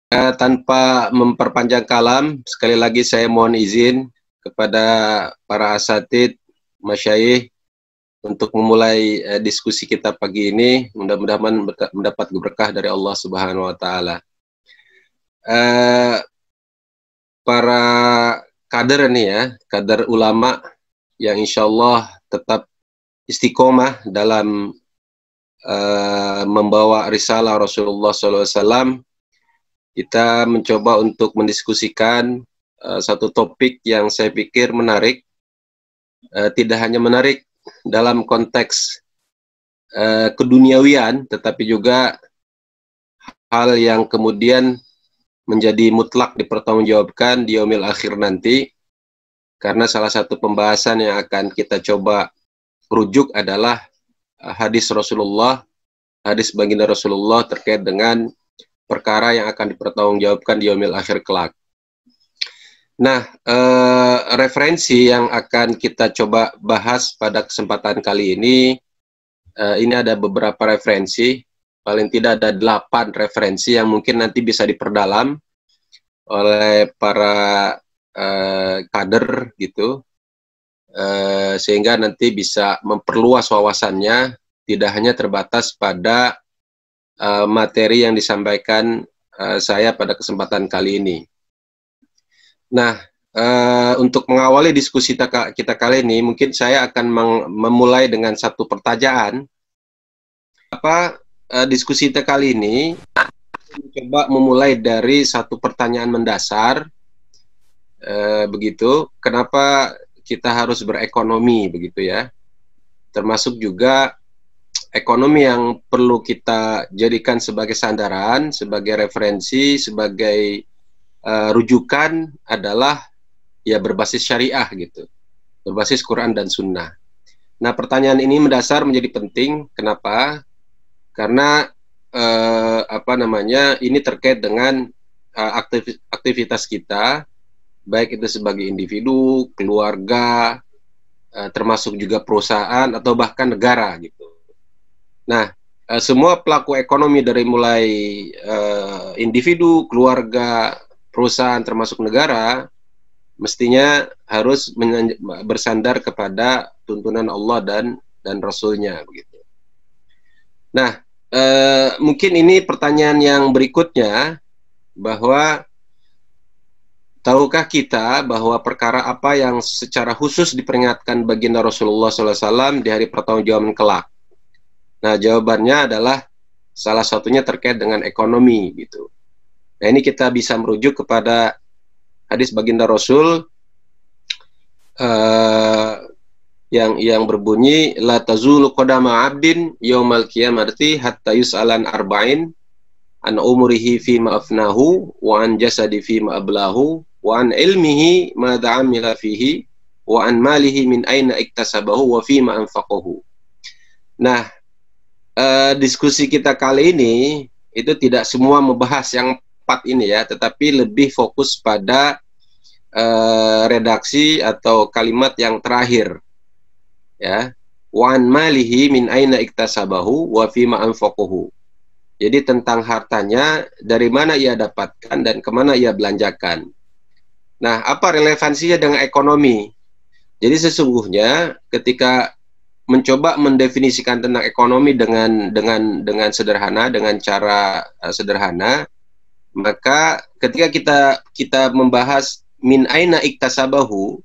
Tanpa memperpanjang kalam, sekali lagi saya mohon izin kepada para asatid, masyayikh untuk memulai diskusi kita pagi ini. Mudah-mudahan mendapat berkah dari Allah Subhanahu wa taala. Para kader nih ya, kader ulama yang insya Allah tetap istiqomah dalam membawa risalah Rasulullah SAW. Kita mencoba untuk mendiskusikan satu topik yang saya pikir menarik, tidak hanya menarik dalam konteks keduniawian, tetapi juga hal yang kemudian menjadi mutlak dipertanggungjawabkan di yaumil akhir nanti, karena salah satu pembahasan yang akan kita coba rujuk adalah hadis Rasulullah, hadis baginda Rasulullah terkait dengan perkara yang akan dipertanggungjawabkan di yaumil akhir kelak. Nah, referensi yang akan kita coba bahas pada kesempatan kali ini ada beberapa referensi, paling tidak ada 8 referensi yang mungkin nanti bisa diperdalam oleh para kader gitu, sehingga nanti bisa memperluas wawasannya, tidak hanya terbatas pada materi yang disampaikan saya pada kesempatan kali ini. Nah, untuk mengawali diskusi kita kali ini, mungkin saya akan memulai dengan satu pertanyaan. Diskusi kita kali ini coba memulai dari satu pertanyaan mendasar, begitu. Kenapa kita harus berekonomi, begitu ya? Termasuk juga ekonomi yang perlu kita jadikan sebagai sandaran, sebagai referensi, sebagai rujukan adalah ya berbasis syariah gitu, berbasis Quran dan Sunnah. Nah, pertanyaan ini mendasar menjadi penting. Kenapa? Karena ini terkait dengan aktivitas kita, baik itu sebagai individu, keluarga, termasuk juga perusahaan atau bahkan negara gitu. Nah, semua pelaku ekonomi dari mulai individu, keluarga, perusahaan, termasuk negara, mestinya harus bersandar kepada tuntunan Allah dan Rasul-Nya begitu. Nah, mungkin ini pertanyaan yang berikutnya, bahwa tahukah kita bahwa perkara apa yang secara khusus diperingatkan baginda Rasulullah SAW di hari pertanggungjawaban kelak? Nah, jawabannya adalah salah satunya terkait dengan ekonomi gitu. Nah, ini kita bisa merujuk kepada hadis baginda Rasul yang berbunyi, la tazulu qadama 'abdin yaumal qiyamati hatta yus'alan arba'in an umrihi fima afnahu wa an jasadi fima ablahu wa an ilmihi ma da'amila fihi wa an malihi min aina iktasabahu wa fima anfaqahu. Nah, diskusi kita kali ini itu tidak semua membahas yang 4 ini ya, tetapi lebih fokus pada redaksi atau kalimat yang terakhir ya, wa an malihi min aina iktasabahu wa fima anfaqahu. Jadi tentang hartanya, dari mana ia dapatkan dan kemana ia belanjakan. Nah, apa relevansinya dengan ekonomi? Jadi sesungguhnya ketika mencoba mendefinisikan tentang ekonomi dengan sederhana, dengan cara sederhana, maka ketika kita membahas min aina iktasabahu,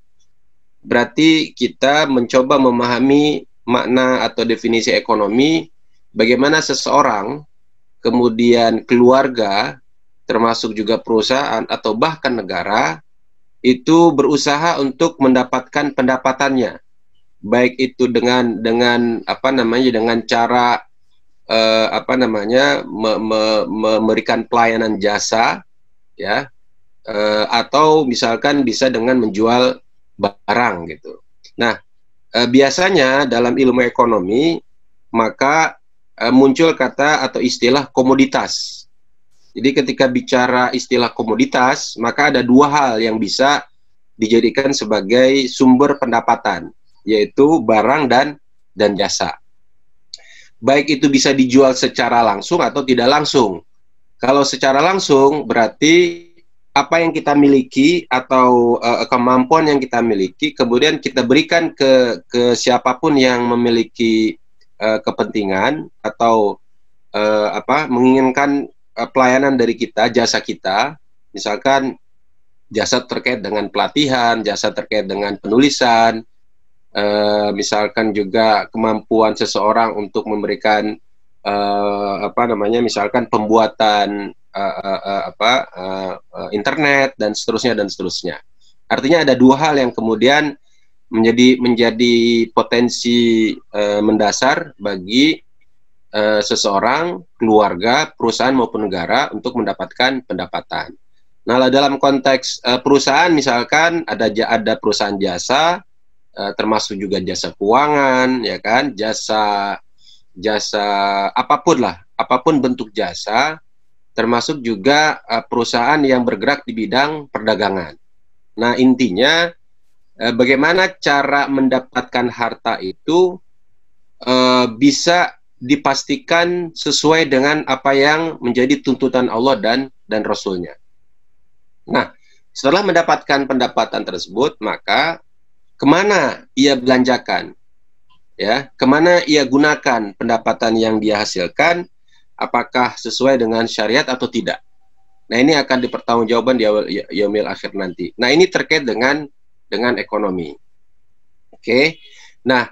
berarti kita mencoba memahami makna atau definisi ekonomi, bagaimana seseorang, kemudian keluarga, termasuk juga perusahaan atau bahkan negara, itu berusaha untuk mendapatkan pendapatannya, baik itu dengan cara memberikan pelayanan jasa ya, atau misalkan bisa dengan menjual barang gitu. Nah, biasanya dalam ilmu ekonomi maka muncul kata atau istilah komoditas. Jadi ketika bicara istilah komoditas, maka ada 2 hal yang bisa dijadikan sebagai sumber pendapatan, yaitu barang dan jasa. Baik itu bisa dijual secara langsung atau tidak langsung. Kalau secara langsung berarti apa yang kita miliki atau kemampuan yang kita miliki kemudian kita berikan ke siapapun yang memiliki kepentingan atau menginginkan pelayanan dari kita, jasa kita, misalkan jasa terkait dengan pelatihan, jasa terkait dengan penulisan, misalkan juga kemampuan seseorang untuk memberikan misalkan pembuatan internet dan seterusnya. Artinya ada dua hal yang kemudian menjadi potensi mendasar bagi seseorang, keluarga, perusahaan maupun negara untuk mendapatkan pendapatan. Nah, dalam konteks perusahaan misalkan ada perusahaan jasa, termasuk juga jasa keuangan, ya kan, jasa apapun bentuk jasa, termasuk juga perusahaan yang bergerak di bidang perdagangan. Nah, intinya bagaimana cara mendapatkan harta itu bisa dipastikan sesuai dengan apa yang menjadi tuntutan Allah dan Rasul-Nya. Nah, setelah mendapatkan pendapatan tersebut, maka kemana ia belanjakan? Ya, kemana ia gunakan pendapatan yang dia hasilkan? Apakah sesuai dengan syariat atau tidak? Nah, ini akan dipertanggungjawabkan di yaumil akhir nanti. Nah, ini terkait dengan ekonomi. Oke. Nah,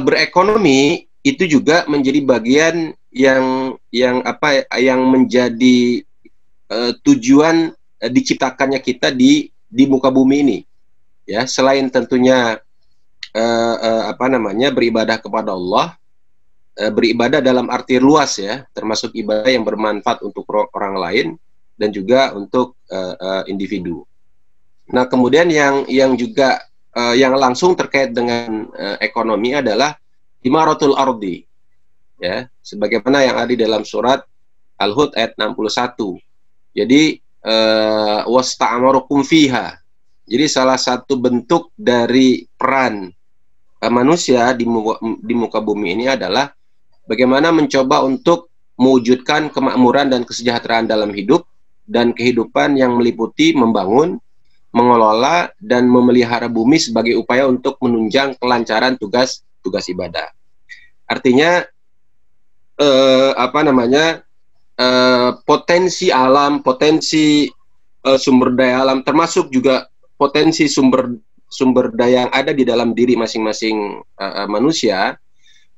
berekonomi itu juga menjadi bagian yang menjadi tujuan diciptakannya kita di muka bumi ini, ya, selain tentunya beribadah kepada Allah, beribadah dalam arti luas, ya, termasuk ibadah yang bermanfaat untuk orang lain dan juga untuk individu. Nah, kemudian yang juga yang langsung terkait dengan ekonomi adalah imaratul ardi, ya, sebagaimana yang ada di dalam surat Al-Hud ayat 61. Jadi wasta'amarukum fiha. Jadi salah satu bentuk dari peran manusia di muka bumi ini adalah bagaimana mencoba untuk mewujudkan kemakmuran dan kesejahteraan dalam hidup dan kehidupan yang meliputi membangun, mengelola dan memelihara bumi sebagai upaya untuk menunjang kelancaran tugas ibadah. Artinya potensi alam, potensi sumber daya alam, termasuk juga potensi sumber daya yang ada di dalam diri masing-masing manusia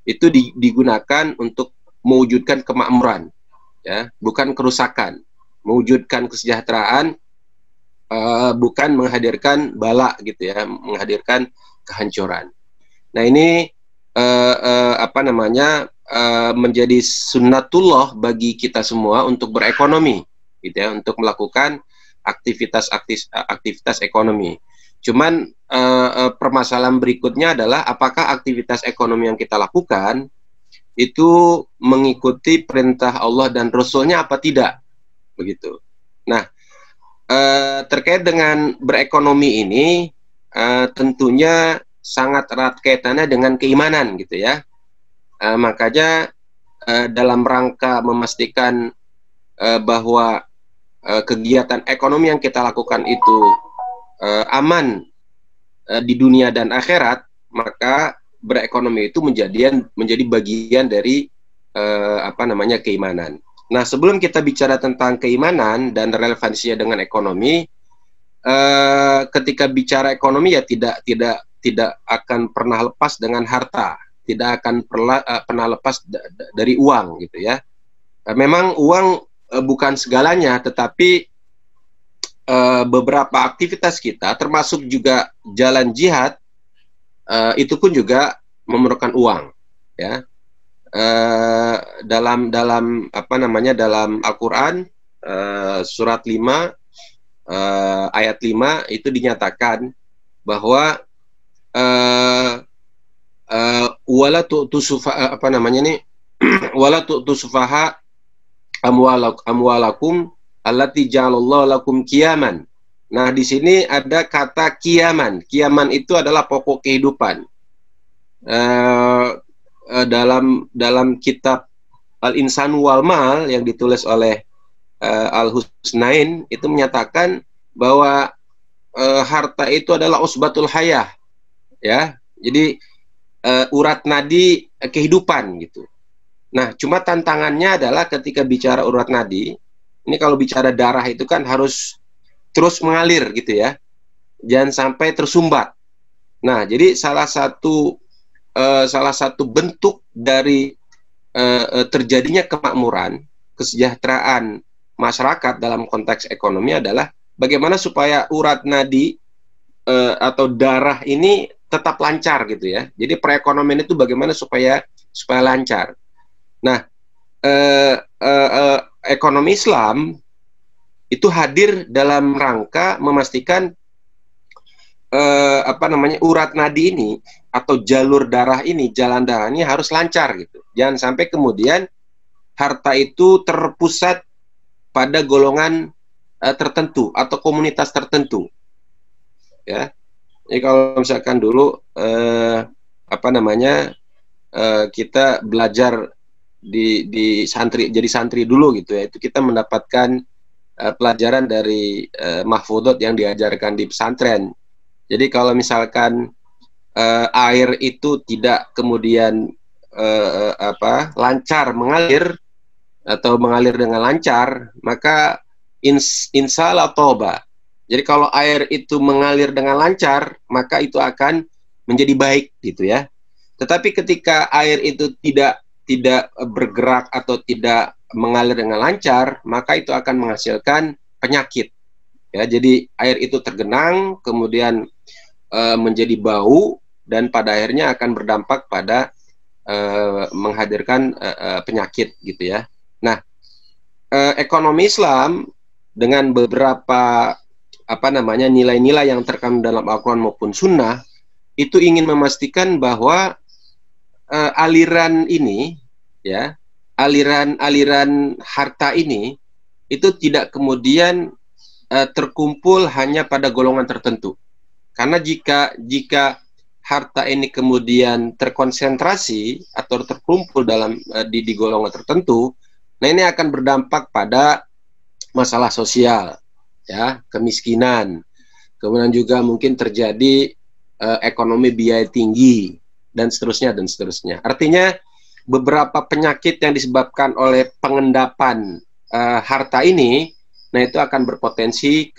itu digunakan untuk mewujudkan kemakmuran, ya, bukan kerusakan, mewujudkan kesejahteraan, bukan menghadirkan bala, gitu ya, menghadirkan kehancuran. Nah, ini menjadi sunnatullah bagi kita semua untuk berekonomi, gitu ya, untuk melakukan aktivitas ekonomi. Cuman permasalahan berikutnya adalah apakah aktivitas ekonomi yang kita lakukan itu mengikuti perintah Allah dan Rasul-Nya apa tidak, begitu. Nah, terkait dengan berekonomi ini tentunya sangat erat kaitannya dengan keimanan, gitu ya. Makanya dalam rangka memastikan bahwa kegiatan ekonomi yang kita lakukan itu aman di dunia dan akhirat, maka berekonomi itu menjadi bagian dari keimanan. Nah, sebelum kita bicara tentang keimanan dan relevansinya dengan ekonomi, ketika bicara ekonomi ya tidak akan pernah lepas dengan harta, tidak akan pernah lepas dari uang, gitu ya. Memang uang bukan segalanya, tetapi beberapa aktivitas kita, termasuk juga jalan jihad, itu pun juga memerlukan uang, ya. Dalam Al-Quran surat 5 ayat 5 itu dinyatakan bahwa wala tu'tu sufaha amwalakum allati ja'alallahu lakum qiyaman. Nah, di sini ada kata kiaman. Kiaman itu adalah pokok kehidupan. Dalam kitab Al-Insanu wal Mal yang ditulis oleh Al-Husnain itu menyatakan bahwa harta itu adalah usbatul hayah, ya. Jadi urat nadi kehidupan gitu. Nah, cuma tantangannya adalah ketika bicara urat nadi, ini kalau bicara darah itu kan harus terus mengalir gitu ya. Jangan sampai tersumbat. Nah, jadi salah satu bentuk dari terjadinya kemakmuran, kesejahteraan masyarakat dalam konteks ekonomi adalah bagaimana supaya urat nadi atau darah ini tetap lancar gitu ya. Jadi perekonomian itu bagaimana supaya lancar. Nah, ekonomi Islam itu hadir dalam rangka memastikan urat nadi ini atau jalur darah ini, jalan darah ini harus lancar gitu. Jangan sampai kemudian harta itu terpusat pada golongan tertentu atau komunitas tertentu. Ya. Jadi kalau misalkan dulu kita belajar di santri, jadi santri dulu gitu ya, itu kita mendapatkan pelajaran dari mahfudot yang diajarkan di pesantren. Jadi kalau misalkan air itu tidak kemudian lancar mengalir atau mengalir dengan lancar, maka insalah toba. Jadi kalau air itu mengalir dengan lancar, maka itu akan menjadi baik gitu ya. Tetapi ketika air itu tidak bergerak atau tidak mengalir dengan lancar, maka itu akan menghasilkan penyakit. Ya, jadi air itu tergenang, kemudian menjadi bau, dan pada akhirnya akan berdampak pada menghadirkan penyakit gitu ya. Nah, ekonomi Islam dengan beberapa nilai-nilai yang terkandung dalam Al-Quran maupun Sunnah itu ingin memastikan bahwa aliran ini, ya, aliran harta ini itu tidak kemudian terkumpul hanya pada golongan tertentu. Karena jika harta ini kemudian terkonsentrasi atau terkumpul di golongan tertentu, nah ini akan berdampak pada masalah sosial, ya, kemiskinan, kemudian juga mungkin terjadi ekonomi biaya tinggi, dan seterusnya. Artinya beberapa penyakit yang disebabkan oleh pengendapan harta ini, nah itu akan berpotensi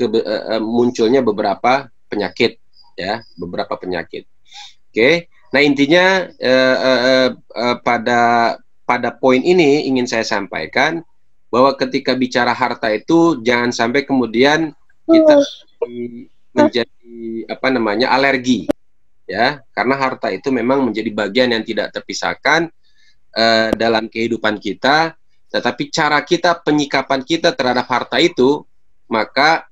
munculnya beberapa penyakit, ya, beberapa penyakit. Oke, nah intinya pada poin ini ingin saya sampaikan bahwa ketika bicara harta itu jangan sampai kemudian kita menjadi alergi, ya, karena harta itu memang menjadi bagian yang tidak terpisahkan dalam kehidupan kita, tetapi cara kita, penyikapan kita terhadap harta itu maka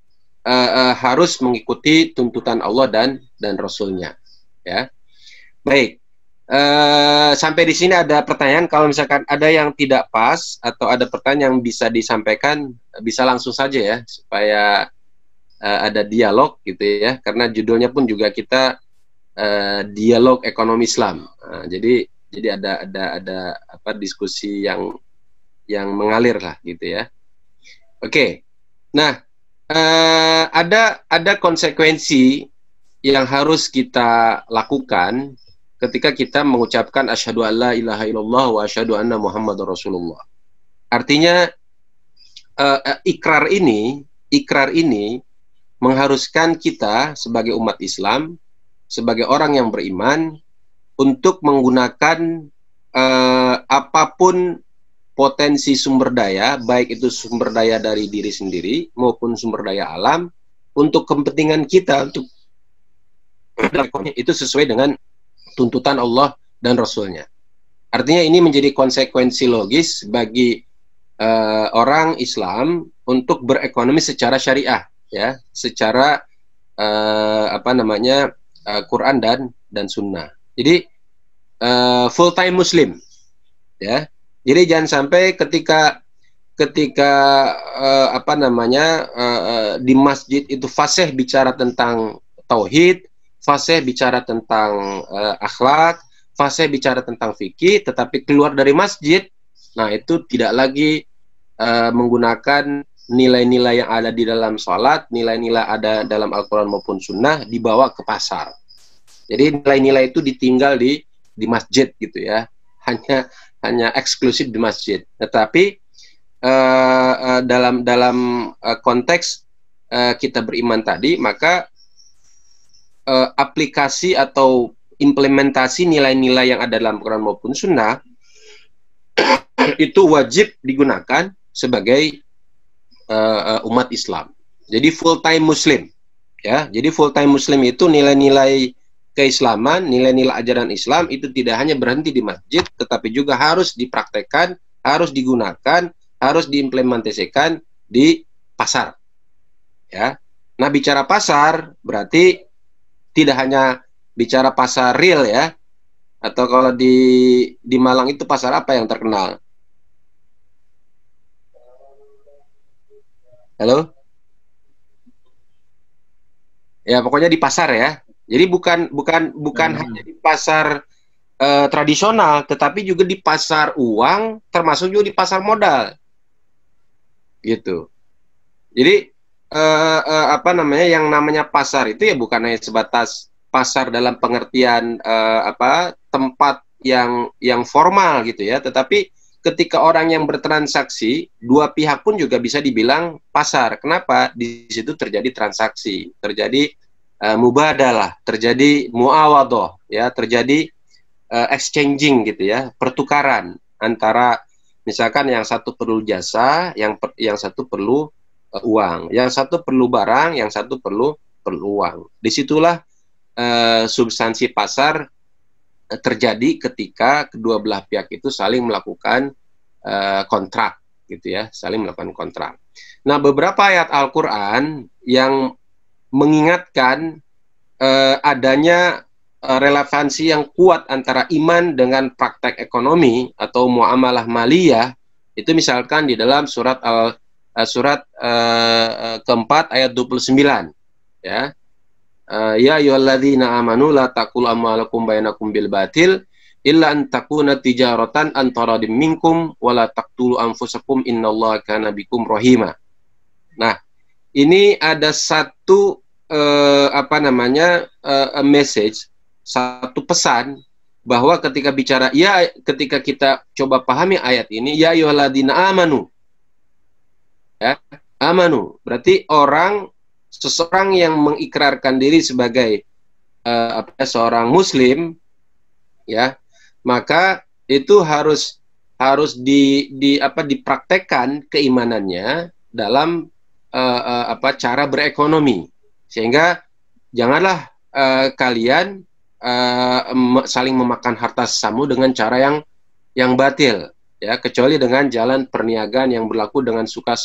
harus mengikuti tuntutan Allah dan Rasulnya, ya. Baik, sampai di sini ada pertanyaan. Kalau misalkan ada yang tidak pas atau ada pertanyaan yang bisa disampaikan, bisa langsung saja ya, supaya ada dialog gitu ya, karena judulnya pun juga kita dialog ekonomi Islam. Jadi ada diskusi yang mengalir lah gitu ya. Oke. Nah, ada konsekuensi yang harus kita lakukan ketika kita mengucapkan asyhadu alla ilaha illallah wa asyhadu anna muhammadar rasulullah. Artinya ikrar ini mengharuskan kita sebagai umat Islam, sebagai orang yang beriman, untuk menggunakan apapun potensi sumber daya, baik itu sumber daya dari diri sendiri maupun sumber daya alam, untuk kepentingan kita, untuk itu sesuai dengan tuntutan Allah dan Rasulnya. Artinya ini menjadi konsekuensi logis bagi orang Islam untuk berekonomi secara syariah, ya, secara Quran dan Sunnah. Jadi full time Muslim, ya. Jadi jangan sampai ketika di masjid itu fasih bicara tentang tauhid, fasih bicara tentang akhlak, fasih bicara tentang fikih, tetapi keluar dari masjid Nah, itu tidak lagi menggunakan nilai-nilai yang ada di dalam sholat, nilai-nilai ada dalam Al-Quran maupun Sunnah dibawa ke pasar. Jadi nilai-nilai itu ditinggal di masjid gitu ya, hanya eksklusif di masjid. Tetapi dalam konteks kita beriman tadi, maka aplikasi atau implementasi nilai-nilai yang ada dalam Al-Quran maupun Sunnah itu wajib digunakan sebagai umat Islam. Jadi full time Muslim, ya. Jadi full time Muslim itu nilai-nilai keislaman, nilai-nilai ajaran Islam itu tidak hanya berhenti di masjid, tetapi juga harus dipraktekkan, harus digunakan, harus diimplementasikan di pasar. Ya. Nah, bicara pasar berarti tidak hanya bicara pasar real ya. Atau kalau di Malang itu pasar apa yang terkenal? Halo? Ya, pokoknya di pasar ya. Jadi bukan hanya di pasar tradisional, tetapi juga di pasar uang, termasuk juga di pasar modal, gitu. Jadi apa namanya, yang namanya pasar itu ya bukan hanya sebatas pasar dalam pengertian tempat yang formal gitu ya, tetapi ketika orang yang bertransaksi, dua pihak pun juga bisa dibilang pasar. Kenapa? Di situ terjadi transaksi, terjadi mubadalah, terjadi muawadoh, ya, terjadi exchanging gitu ya, pertukaran antara misalkan yang satu perlu jasa, yang satu perlu uang, yang satu perlu barang, yang satu perlu uang. Disitulah substansi pasar terjadi ketika kedua belah pihak itu saling melakukan kontrak, gitu ya, saling melakukan kontrak. Nah, beberapa ayat Al-Quran yang mengingatkan adanya relevansi yang kuat antara iman dengan praktek ekonomi atau muamalah maliyah, itu misalkan di dalam surat keempat ayat 29, ya. Ya ayyuhalladzina amanu la taqulu amwalakum bainakum bil batil illa an takuna tijaratan an taradim minkum wa la taqtulu anfusakum innallaha kana bikum rahima. Nah, ini ada satu message, satu pesan bahwa ketika bicara ketika kita coba pahami ayat ini, ya ayyuhalladzina amanu. Ya, amanu berarti seseorang yang mengikrarkan diri sebagai seorang muslim, ya, maka itu harus dipraktekkan keimanannya dalam cara berekonomi, sehingga janganlah kalian saling memakan harta sesama dengan cara yang batil, ya, kecuali dengan jalan perniagaan yang berlaku dengan suka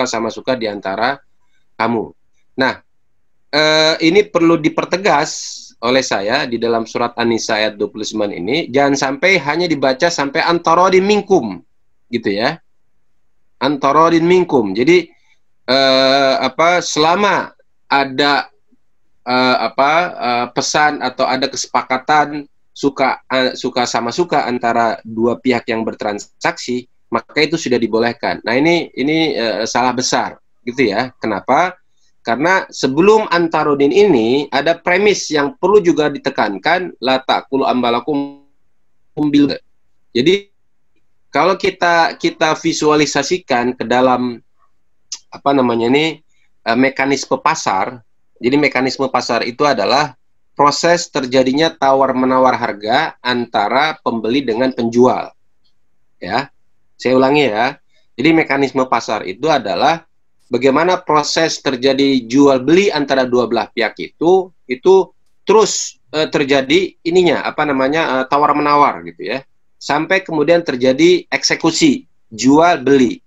sama suka di antara kamu. Nah, ini perlu dipertegas oleh saya di dalam surat An-Nisa ayat 29 ini, jangan sampai hanya dibaca sampai antarodin minkum, gitu ya. Antarodin minkum. Jadi selama ada pesan atau ada kesepakatan suka sama suka antara dua pihak yang bertransaksi, maka itu sudah dibolehkan. Nah, ini salah besar, gitu ya. Kenapa? Karena sebelum antarodin ini ada premis yang perlu juga ditekankan, la taqulu ambalakum bil. Jadi kalau kita visualisasikan ke dalam mekanisme pasar. Jadi mekanisme pasar itu adalah proses terjadinya tawar-menawar harga antara pembeli dengan penjual. Ya. Saya ulangi ya. Jadi mekanisme pasar itu adalah bagaimana proses terjadi jual beli antara dua belah pihak itu terus terjadi tawar-menawar gitu ya. Sampai kemudian terjadi eksekusi, jual beli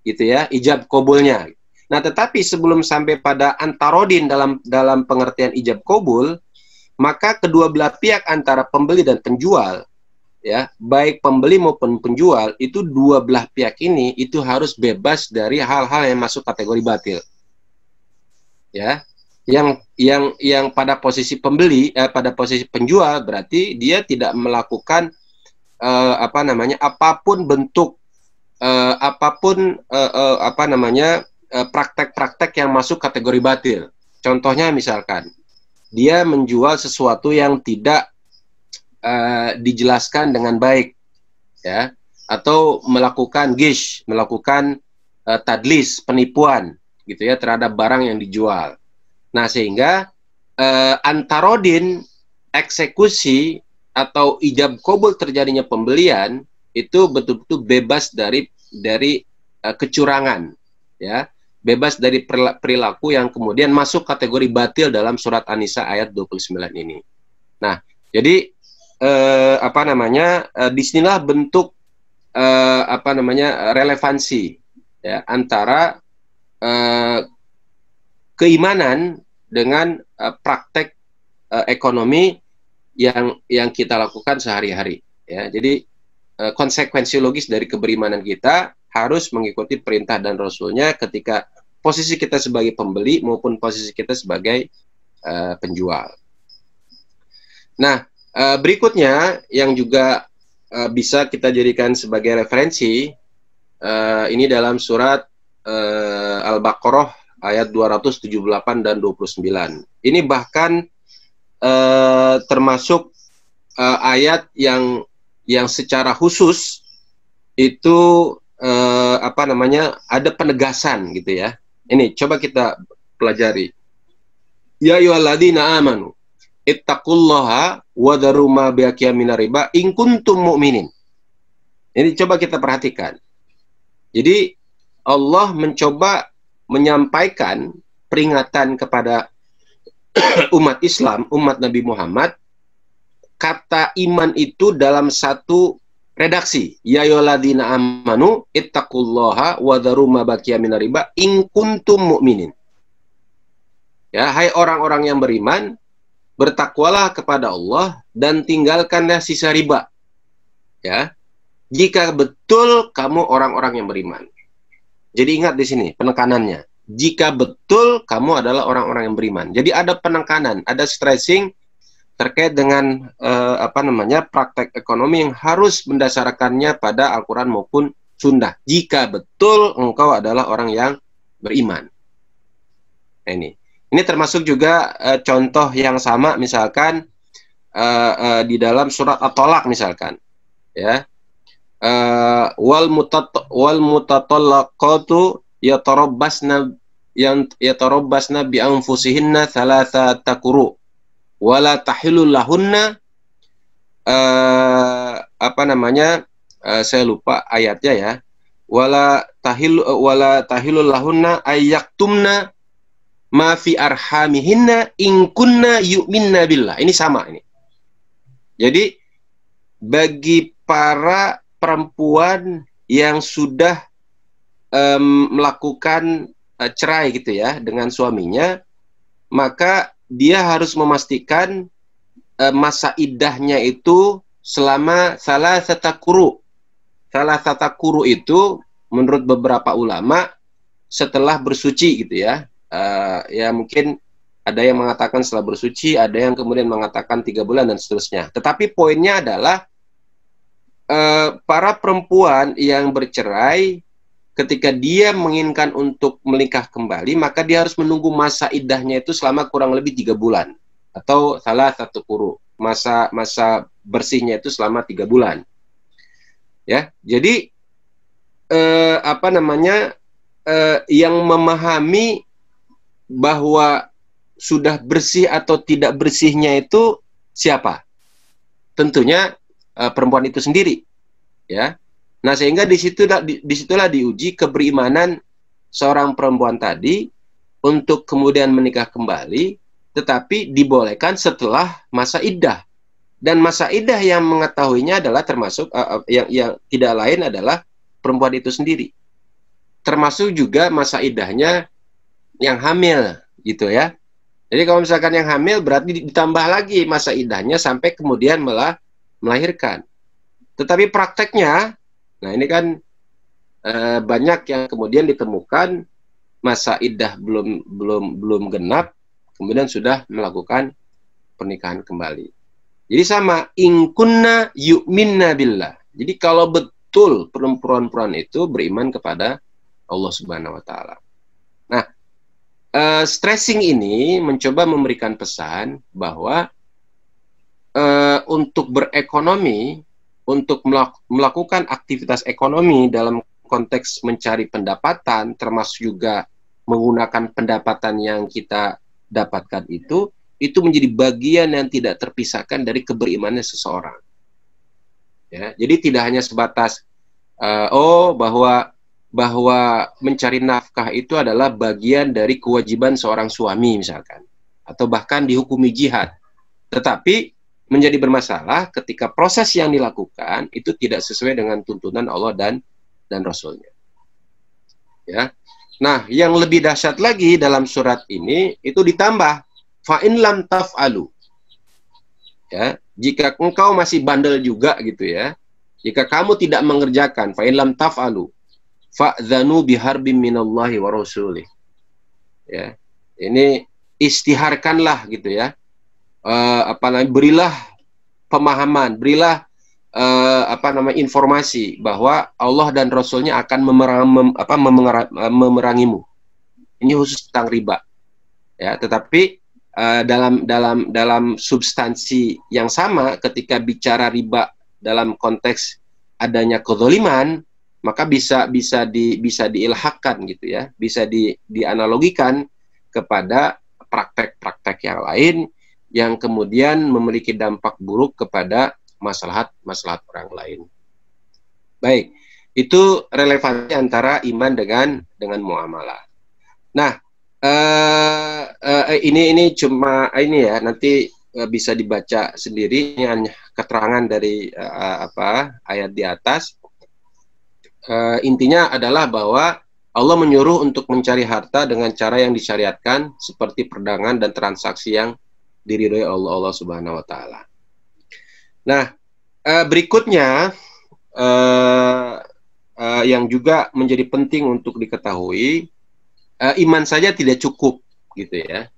gitu ya, ijab kabulnya. Nah, tetapi sebelum sampai pada antarodin dalam pengertian ijab kabul, maka kedua belah pihak antara pembeli dan penjual, ya, baik pembeli maupun penjual, itu dua belah pihak ini itu harus bebas dari hal-hal yang masuk kategori batil. Ya. Yang pada posisi pembeli, pada posisi penjual berarti dia tidak melakukan apa namanya, apapun bentuk praktek-praktek yang masuk kategori batil. Contohnya misalkan dia menjual sesuatu yang tidak dijelaskan dengan baik, ya, atau melakukan gish, melakukan tadlis, penipuan, gitu ya, terhadap barang yang dijual. Nah, sehingga antarodin, eksekusi atau ijab kabul terjadinya pembelian itu betul-betul bebas dari kecurangan, ya, bebas dari perilaku yang kemudian masuk kategori batil dalam surat An-Nisa ayat 29 ini. Nah, jadi disinilah bentuk relevansi, ya, antara keimanan dengan praktek ekonomi yang kita lakukan sehari-hari, ya. Jadi konsekuensi logis dari keberimanan kita harus mengikuti perintah dan rasulnya ketika posisi kita sebagai pembeli maupun posisi kita sebagai penjual. Nah, berikutnya yang juga bisa kita jadikan sebagai referensi, ini dalam surat Al-Baqarah ayat 278 dan 29. Ini bahkan termasuk ayat yang secara khusus itu ada penegasan, gitu ya. Ini coba kita pelajari. Ya ayyuhalladzina amanu ittaqullaha wa dharu ma baqiya minar riba in kuntum mu'minin. Ini coba kita perhatikan. Jadi Allah mencoba menyampaikan peringatan kepada umat Islam, umat Nabi Muhammad, kata iman itu dalam satu redaksi. Ya ayyuhalladzina amanu ittaqullaha wa dharu ma baqiya minar riba in kuntum mu'minin. Ya, hai orang-orang yang beriman, bertakwalah kepada Allah dan tinggalkanlah sisa riba. Ya. Jika betul kamu orang-orang yang beriman. Jadi ingat di sini penekanannya. Jika betul kamu adalah orang-orang yang beriman. Jadi ada penekanan, ada stressing terkait dengan praktek ekonomi yang harus mendasarkannya pada Al-Quran maupun Sunnah. Jika betul engkau adalah orang yang beriman. Nah, ini termasuk juga contoh yang sama, misalkan di dalam surat At-Tolak misalkan, ya. Wal mutatallaqatu yatarabbasna bi anfusihinna thalathata quru wala tahilul lahunna saya lupa ayatnya, ya. Wala tahilul lahunna ayyaktumna ma fi arhamihinna in kunna yu'minna billah. Ini sama ini. Jadi bagi para perempuan yang sudah melakukan cerai, gitu ya, dengan suaminya, maka dia harus memastikan masa iddahnya itu selama salasata quru. Salasata quru itu menurut beberapa ulama setelah bersuci, gitu ya. Ya mungkin ada yang mengatakan setelah bersuci, ada yang kemudian mengatakan 3 bulan dan seterusnya. Tetapi poinnya adalah para perempuan yang bercerai, ketika dia menginginkan untuk menikah kembali, maka dia harus menunggu masa iddahnya itu selama kurang lebih 3 bulan atau salah satu quru. Masa bersihnya itu selama 3 bulan. Ya, jadi yang memahami bahwa sudah bersih atau tidak bersihnya itu siapa? Tentunya perempuan itu sendiri, ya. Nah, sehingga disitulah diuji keberimanan seorang perempuan tadi untuk kemudian menikah kembali, tetapi dibolehkan setelah masa iddah. Dan masa iddah yang mengetahuinya adalah termasuk yang tidak lain adalah perempuan itu sendiri. Termasuk juga masa iddahnya yang hamil, gitu ya. Jadi kalau misalkan yang hamil berarti ditambah lagi masa iddahnya sampai kemudian melahirkan. Tetapi prakteknya, nah ini kan banyak yang kemudian ditemukan masa iddah belum genap, kemudian sudah melakukan pernikahan kembali. Jadi sama, in kunna yu'minna billah. Jadi kalau betul perempuan-perempuan itu beriman kepada Allah Subhanahu wa taala. Nah, stressing ini mencoba memberikan pesan bahwa untuk berekonomi, untuk melakukan aktivitas ekonomi dalam konteks mencari pendapatan, termasuk juga menggunakan pendapatan yang kita dapatkan itu menjadi bagian yang tidak terpisahkan dari keberimanan seseorang. Ya, jadi tidak hanya sebatas bahwa mencari nafkah itu adalah bagian dari kewajiban seorang suami misalkan, atau bahkan dihukumi jihad. Tetapi menjadi bermasalah ketika proses yang dilakukan itu tidak sesuai dengan tuntunan Allah dan Rasulnya. Ya. Nah, yang lebih dahsyat lagi dalam surat ini itu ditambah fa'in lam taf'alu. Ya, jika engkau masih bandel juga gitu ya. Jika kamu tidak mengerjakan fa'in lam taf'alu fa'dzanu biharbim minallahi wa rasulih. Ya. Ini istiharkanlah gitu ya. Berilah pemahaman, berilah informasi bahwa Allah dan Rasulnya akan memerangimu. Ini khusus tentang riba. Ya, tetapi dalam substansi yang sama ketika bicara riba dalam konteks adanya kezaliman, maka bisa diilhakkan gitu ya, bisa dianalogikan kepada praktek-praktek yang lain yang kemudian memiliki dampak buruk kepada maslahat orang lain. Baik, itu relevansi antara iman dengan muamalah. Nah, ini cuma ini ya, nanti bisa dibaca sendiri, ini hanya keterangan dari ayat di atas. Intinya adalah bahwa Allah menyuruh untuk mencari harta dengan cara yang disyariatkan seperti perdagangan dan transaksi yang diridhoi Allah Subhanahu wa taala. Nah, berikutnya yang juga menjadi penting untuk diketahui, iman saja tidak cukup gitu ya.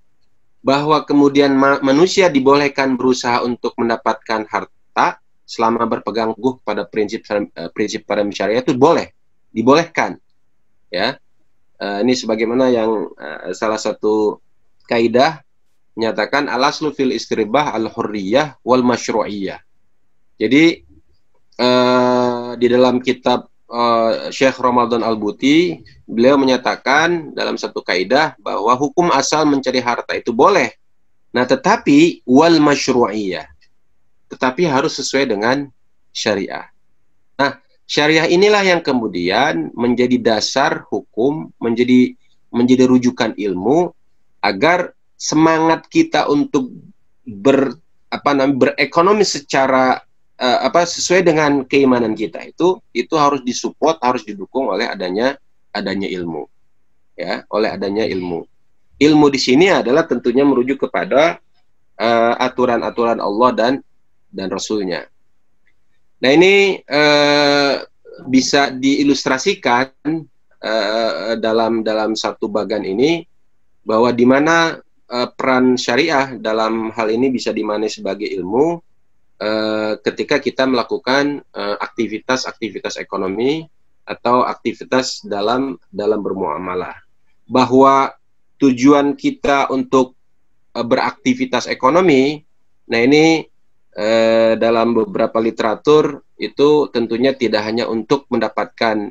Bahwa kemudian manusia dibolehkan berusaha untuk mendapatkan harta selama berpegang teguh pada prinsip syariat itu dibolehkan. Ya. Ini sebagaimana yang salah satu kaidah menyatakan al-aslu fil istiribah al-hurriyah wal masyru'iyah. Jadi di dalam kitab Syekh Ramadan Al-Buti, beliau menyatakan dalam satu kaidah bahwa hukum asal mencari harta itu boleh. Nah, tetapi wal masyru'iyah. Tetapi harus sesuai dengan syariah. Nah, syariah inilah yang kemudian menjadi dasar hukum, menjadi rujukan ilmu agar semangat kita untuk berekonomi secara sesuai dengan keimanan kita itu harus disupport, harus didukung oleh adanya ilmu. Ya, oleh adanya ilmu. Ilmu di sini adalah tentunya merujuk kepada aturan-aturan Allah dan Rasulnya. Nah, ini bisa diilustrasikan dalam satu bagan ini, bahwa di mana peran syariah dalam hal ini bisa dimaknai sebagai ilmu ketika kita melakukan aktivitas ekonomi atau aktivitas dalam bermuamalah. Bahwa tujuan kita untuk beraktivitas ekonomi, nah ini dalam beberapa literatur itu tentunya tidak hanya untuk mendapatkan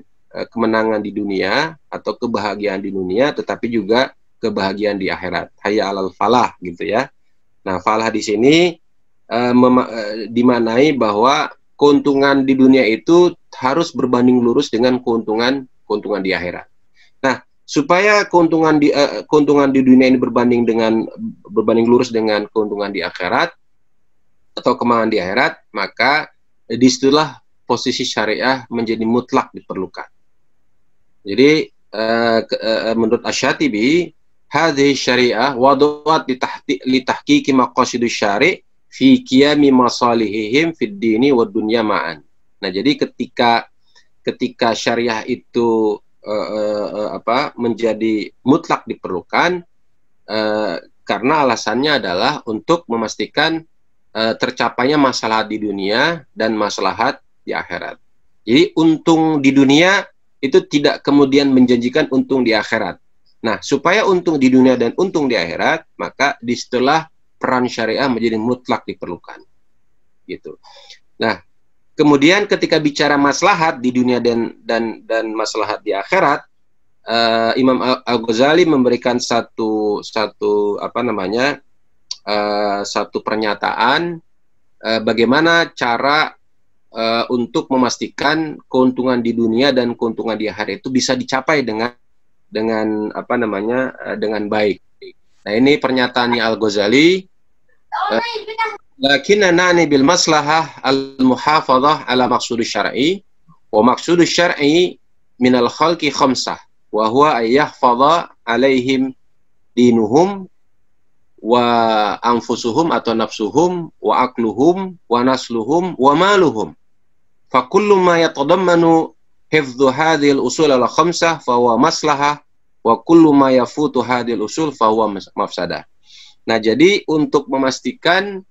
kemenangan di dunia atau kebahagiaan di dunia, tetapi juga kebahagiaan di akhirat. Hayya 'alal falah gitu ya. Nah, falah di sini dimaknai bahwa keuntungan di dunia itu harus berbanding lurus dengan keuntungan di akhirat. Nah, supaya keuntungan di dunia ini berbanding lurus dengan keuntungan di akhirat atau kemenangan di akhirat, maka disitulah posisi syariah menjadi mutlak diperlukan. Jadi menurut Asy-Syatibi, hadhihi syariah wadu'at li tahqiqi maqasidus syari' fi qiyami masalihihim fid dini wad dunya ma'an. Nah, jadi ketika syariah itu menjadi mutlak diperlukan, karena alasannya adalah untuk memastikan tercapainya maslahat di dunia dan maslahat di akhirat. Jadi untung di dunia itu tidak kemudian menjanjikan untung di akhirat. Nah, supaya untung di dunia dan untung di akhirat, maka disitulah peran syariah menjadi mutlak diperlukan. Gitu. Nah, kemudian ketika bicara maslahat di dunia dan maslahat di akhirat, Imam Al-Ghazali memberikan satu pernyataan bagaimana cara untuk memastikan keuntungan di dunia dan keuntungan di akhirat itu bisa dicapai dengan baik. Nah, ini pernyataannya Al-Ghazali. Lakinna na'ni bil maslahah al-muhafadhah ala maqsud syar'i wa maqsud syar'i min al-khalqi khamsah wa huwa ay yahfadha alaihim dinuhum wa anfusuhum atau nafsuhum wa akluhum wa nasluhum wa maluhum. Fa kullu ma yatadammanu hifdhu hadhihi al-usul al-khamsah fa huwa maslahah wa kullu ma yafutu hadhihi al-usul fa huwa mafsadah. Nah, jadi untuk memastikan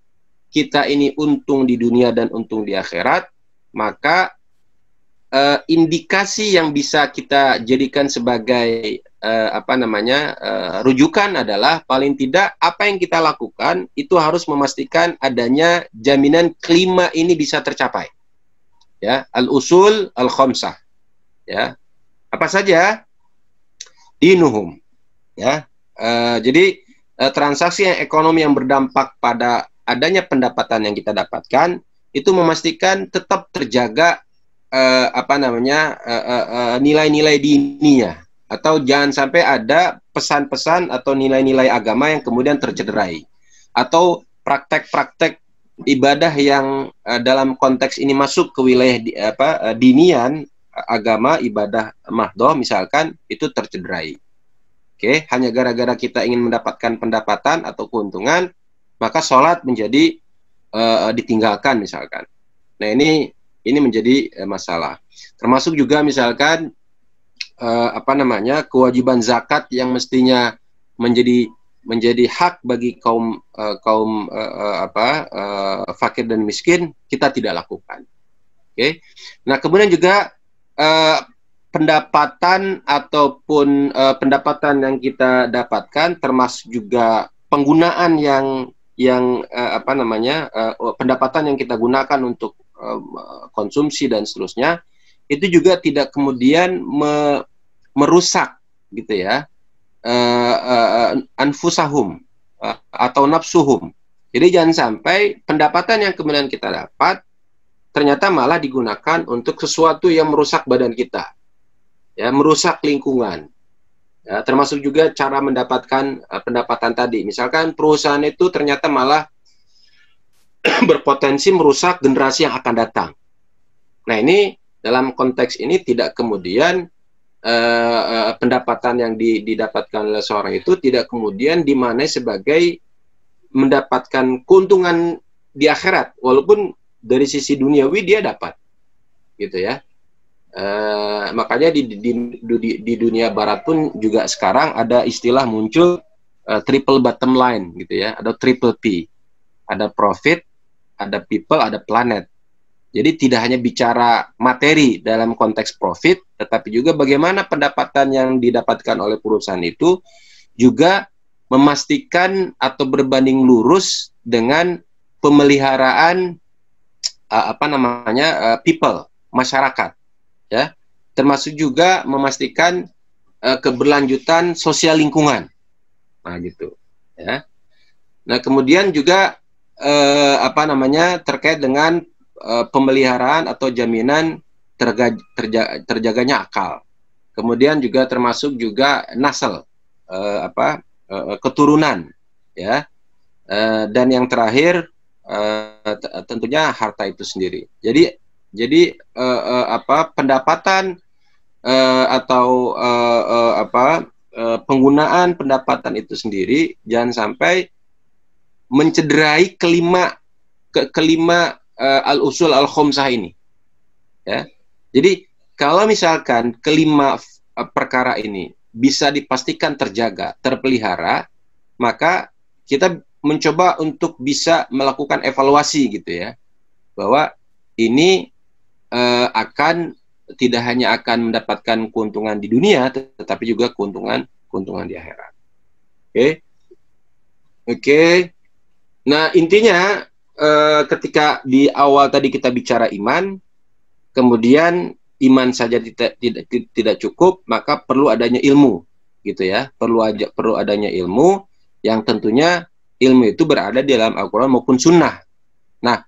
kita ini untung di dunia dan untung di akhirat, maka indikasi yang bisa kita jadikan sebagai rujukan adalah paling tidak apa yang kita lakukan itu harus memastikan adanya jaminan kelima ini bisa tercapai. Ya, al-usul al-khamsah. Ya. Apa saja? Dinuhum. Ya. Jadi transaksi ekonomi yang berdampak pada adanya pendapatan yang kita dapatkan itu memastikan tetap terjaga nilai-nilai dininya, atau jangan sampai ada pesan-pesan atau nilai-nilai agama yang kemudian tercederai, atau praktek-praktek ibadah yang dalam konteks ini masuk ke wilayah dinian, agama, ibadah mahdoh misalkan, itu tercederai. Oke, hanya gara-gara kita ingin mendapatkan pendapatan atau keuntungan, maka sholat menjadi ditinggalkan misalkan. Nah, ini menjadi masalah. Termasuk juga misalkan kewajiban zakat yang mestinya menjadi hak bagi kaum fakir dan miskin, kita tidak lakukan. Oke. Nah, kemudian juga pendapatan ataupun pendapatan yang kita dapatkan, termasuk juga penggunaan pendapatan yang kita gunakan untuk konsumsi dan seterusnya, itu juga tidak kemudian merusak gitu ya, anfusahum atau nafsuhum. Jadi jangan sampai pendapatan yang kemudian kita dapat ternyata malah digunakan untuk sesuatu yang merusak badan kita, ya, merusak lingkungan. Ya, termasuk juga cara mendapatkan pendapatan tadi. Misalkan perusahaan itu ternyata malah berpotensi merusak generasi yang akan datang. Nah, ini dalam konteks ini tidak kemudian pendapatan yang didapatkan oleh seorang itu tidak kemudian dimaknai sebagai mendapatkan keuntungan di akhirat, walaupun dari sisi duniawi dia dapat, gitu ya. Makanya di dunia barat pun juga sekarang ada istilah muncul triple bottom line, gitu ya, atau triple P. Ada profit, ada people, ada planet. Jadi tidak hanya bicara materi dalam konteks profit, tetapi juga bagaimana pendapatan yang didapatkan oleh perusahaan itu juga memastikan atau berbanding lurus dengan pemeliharaan people, masyarakat, ya, termasuk juga memastikan keberlanjutan sosial lingkungan. Nah, gitu, ya. Nah, kemudian juga terkait dengan pemeliharaan atau jaminan terjaganya akal. Kemudian juga termasuk juga nasl, keturunan, ya. Dan yang terakhir tentunya harta itu sendiri. Jadi pendapatan penggunaan pendapatan itu sendiri jangan sampai mencederai kelima al-usul al-khamsah ini, ya. Jadi kalau misalkan kelima perkara ini bisa dipastikan terjaga, terpelihara, maka kita mencoba untuk bisa melakukan evaluasi gitu ya, bahwa ini akan tidak hanya akan mendapatkan keuntungan di dunia, tetapi juga keuntungan di akhirat. Oke. Nah, intinya ketika di awal tadi kita bicara iman, kemudian iman saja tidak cukup, maka perlu adanya ilmu, gitu ya. Perlu adanya ilmu yang tentunya ilmu itu berada di dalam Al-Quran maupun Sunnah. Nah,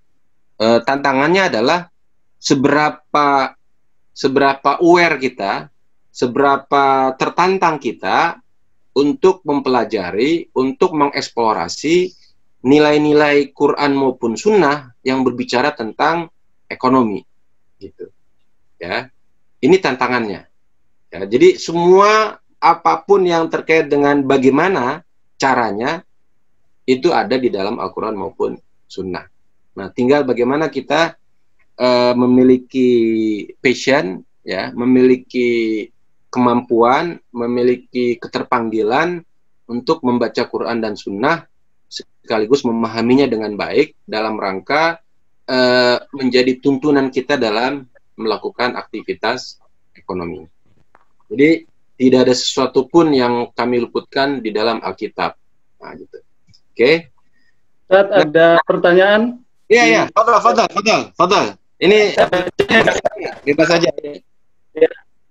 tantangannya adalah seberapa aware kita, seberapa tertantang kita untuk mempelajari, untuk mengeksplorasi nilai-nilai Quran maupun Sunnah yang berbicara tentang ekonomi, gitu. Ya, ini tantangannya. Ya, jadi semua apapun yang terkait dengan bagaimana caranya itu ada di dalam Al-Quran maupun Sunnah. Nah, tinggal bagaimana kita memiliki passion, ya, memiliki kemampuan, memiliki keterpanggilan untuk membaca Quran dan Sunnah sekaligus memahaminya dengan baik dalam rangka menjadi tuntunan kita dalam melakukan aktivitas ekonomi. Jadi tidak ada sesuatu pun yang kami luputkan di dalam Alkitab. Nah, gitu. Oke. Ustaz, ada pertanyaan? Iya. Fadal. Ini kita saja.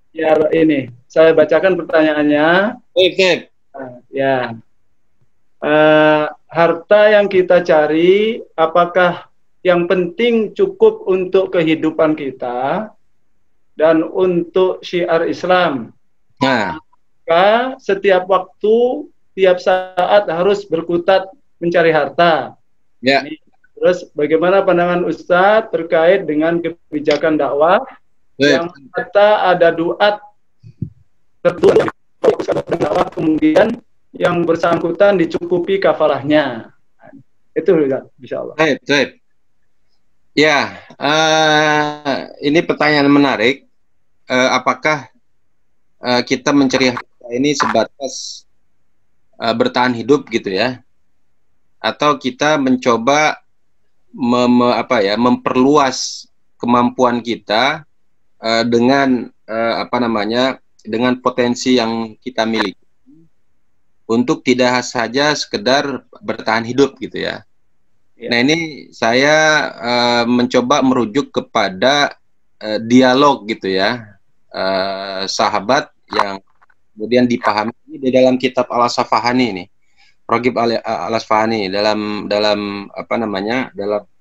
Ya, ini saya bacakan pertanyaannya. Baik. Ya. Harta yang kita cari, apakah yang penting cukup untuk kehidupan kita dan untuk syiar Islam? Nah, Maka setiap waktu, tiap saat harus berkutat mencari harta. ya. Terus bagaimana pandangan Ustadz terkait dengan kebijakan dakwah yang kata ada duat tertulis dakwah, kemudian yang bersangkutan dicukupi kafalahnya. Itu insya Allah. Baik. Ya, ini pertanyaan menarik. Apakah kita mencari harta ini sebatas bertahan hidup gitu ya? Atau kita mencoba memperluas kemampuan kita dengan dengan potensi yang kita miliki untuk tidak saja sekedar bertahan hidup gitu ya. Nah, ini saya mencoba merujuk kepada dialog gitu ya, sahabat yang kemudian dipahami di dalam kitab Al-Asfahani ini. Raghib Al-Asfahani dalam dalam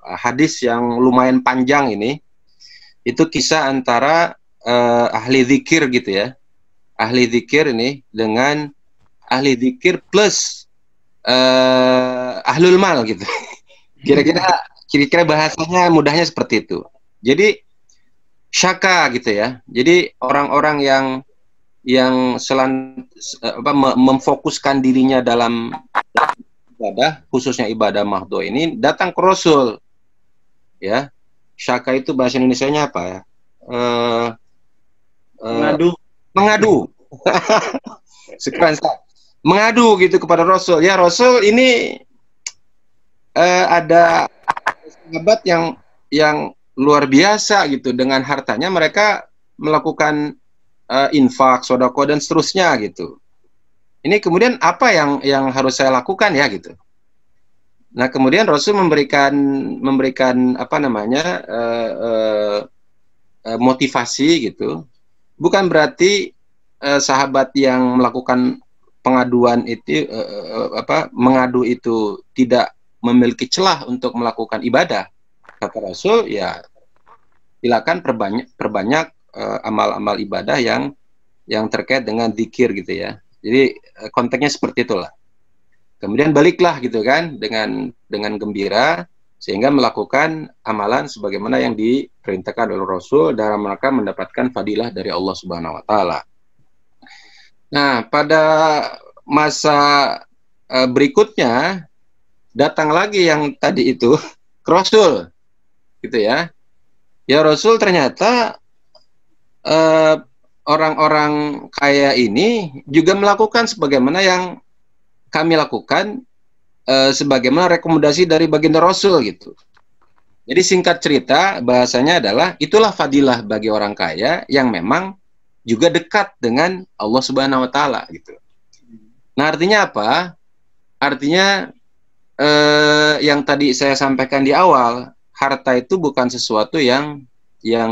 hadis yang lumayan panjang ini, itu kisah antara ahli zikir gitu ya, ahli zikir ini dengan ahli zikir plus ahlul mal gitu. Kira-kira bahasanya mudahnya seperti itu. Jadi syaka gitu ya. Jadi orang-orang yang memfokuskan dirinya dalam ibadah, khususnya ibadah mahdhu ini, datang ke Rasul. Ya, syaka itu bahasa Indonesianya apa ya? Mengadu. Sekarang mengadu gitu kepada Rasul. Ya Rasul, ini ada sahabat yang luar biasa gitu, dengan hartanya mereka melakukan infak, sodako dan seterusnya gitu. Ini kemudian apa yang harus saya lakukan ya gitu. Nah, kemudian Rasul memberikan motivasi gitu. Bukan berarti sahabat yang melakukan pengaduan itu mengadu itu tidak memiliki celah untuk melakukan ibadah. Kata Rasul, ya silakan perbanyak amal-amal ibadah yang terkait dengan zikir gitu ya. Jadi konteksnya seperti itulah. Kemudian baliklah gitu kan dengan gembira sehingga melakukan amalan sebagaimana yang diperintahkan oleh Rasul dalam rangka mendapatkan fadilah dari Allah Subhanahu wa taala. Nah, pada masa berikutnya datang lagi yang tadi itu ke Rasul gitu ya. Ya Rasul, ternyata orang-orang kaya ini juga melakukan sebagaimana yang kami lakukan sebagaimana rekomendasi dari baginda Rasul gitu. Jadi singkat cerita, bahasanya adalah itulah fadilah bagi orang kaya yang memang juga dekat dengan Allah Subhanahu wa taala gitu. Nah, artinya apa? Artinya yang tadi saya sampaikan di awal, harta itu bukan sesuatu yang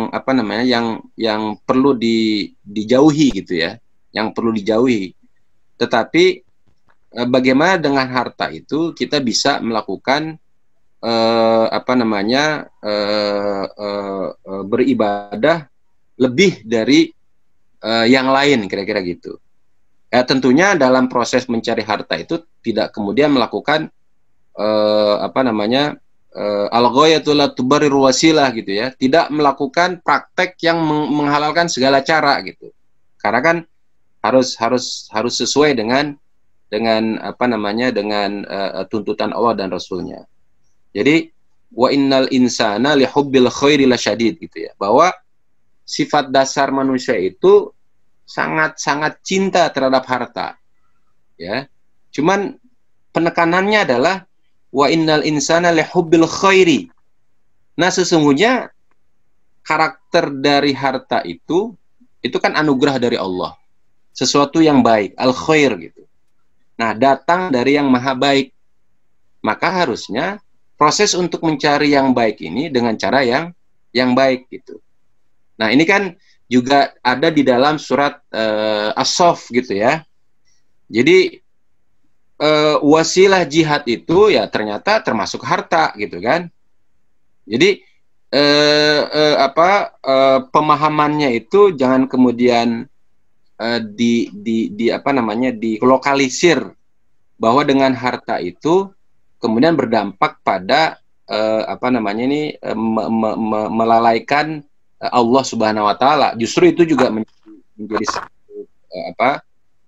apa namanya, yang perlu dijauhi gitu ya, yang perlu dijauhi. Tetapi bagaimana dengan harta itu kita bisa melakukan apa namanya, beribadah lebih dari yang lain, kira-kira gitu. Tentunya dalam proses mencari harta itu tidak kemudian melakukan apa namanya, al-ghayatul la tubarrir wasilah gitu ya, tidak melakukan praktek yang menghalalkan segala cara gitu. Karena kan harus sesuai dengan apa namanya, dengan tuntutan Allah dan Rasulnya. Jadi wa innal insana lihubbil khairi lasyadid gitu ya, bahwa sifat dasar manusia itu sangat cinta terhadap harta ya. Cuman penekanannya adalah wa innal insana lihubbil khairi. Nah, sesungguhnya karakter dari harta itu kan anugerah dari Allah, sesuatu yang baik, al khair gitu. Nah, datang dari yang maha baik. Maka harusnya proses untuk mencari yang baik ini dengan cara yang baik gitu. Nah, ini kan juga ada di dalam surat As-Saff gitu ya. Jadi wasilah jihad itu ya ternyata termasuk harta gitu kan. Jadi pemahamannya itu jangan kemudian di apa namanya, dilokalisir bahwa dengan harta itu kemudian berdampak pada apa namanya ini, melalaikan Allah Subhanahu wa taala. Justru itu juga menjadi satu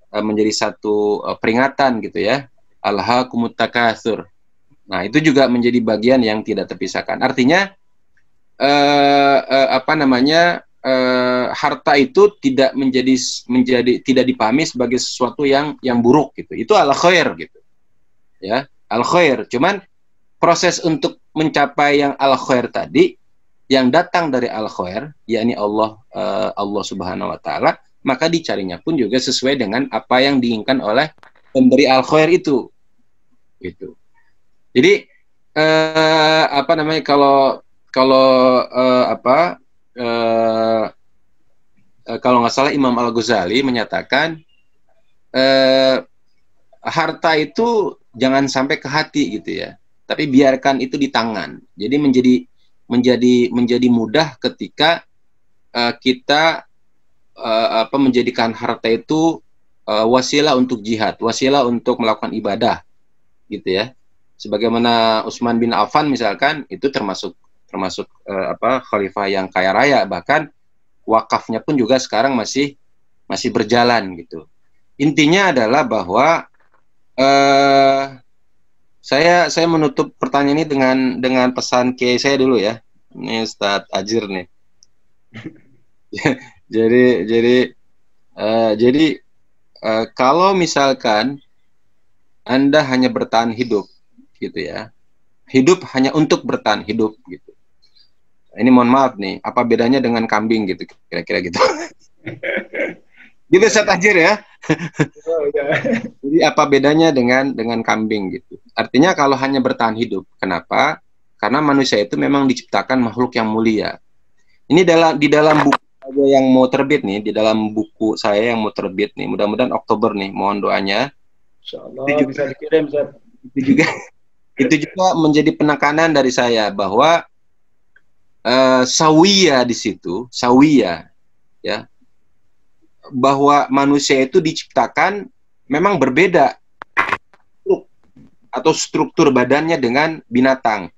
menjadi satu peringatan gitu ya. Alhaakumut takatsur. Nah, itu juga menjadi bagian yang tidak terpisahkan. Artinya apa namanya, harta itu tidak menjadi tidak dipahami sebagai sesuatu yang buruk gitu. Itu al khair gitu. Ya, al khair. Cuman proses untuk mencapai yang al khair tadi, yang datang dari al khair, yakni Allah Subhanahu wa taala, maka dicarinya pun juga sesuai dengan apa yang diinginkan oleh pemberi al khair itu. Gitu. Jadi apa namanya, kalau kalau nggak salah Imam Al-Ghazali menyatakan harta itu jangan sampai ke hati gitu ya, tapi biarkan itu di tangan. Jadi menjadi mudah ketika kita menjadikan harta itu wasilah untuk jihad, wasilah untuk melakukan ibadah gitu ya. Sebagaimana Utsman bin Affan misalkan, itu termasuk khalifah yang kaya raya, bahkan wakafnya pun juga sekarang masih berjalan gitu. Intinya adalah bahwa saya menutup pertanyaan ini dengan pesan kiai saya dulu ya. Ini Ustadz Ajir nih. jadi kalau misalkan Anda hanya bertahan hidup gitu ya, hidup hanya untuk bertahan hidup gitu. Ini mohon maaf nih, apa bedanya dengan kambing gitu, kira-kira gitu. Gitu Ustadz Ajir ya. Jadi apa bedanya dengan kambing gitu. Artinya kalau hanya bertahan hidup, kenapa? Karena manusia itu memang diciptakan makhluk yang mulia. Ini di dalam buku saya yang mau terbit nih, di dalam buku saya yang mau terbit nih, mudah-mudahan Oktober nih, mohon doanya. Insyaallah bisa dikirim, Ustaz. Itu juga menjadi penekanan dari saya bahwa sawiyah di situ, sawiyah ya, bahwa manusia itu diciptakan memang berbeda atau struktur badannya dengan binatang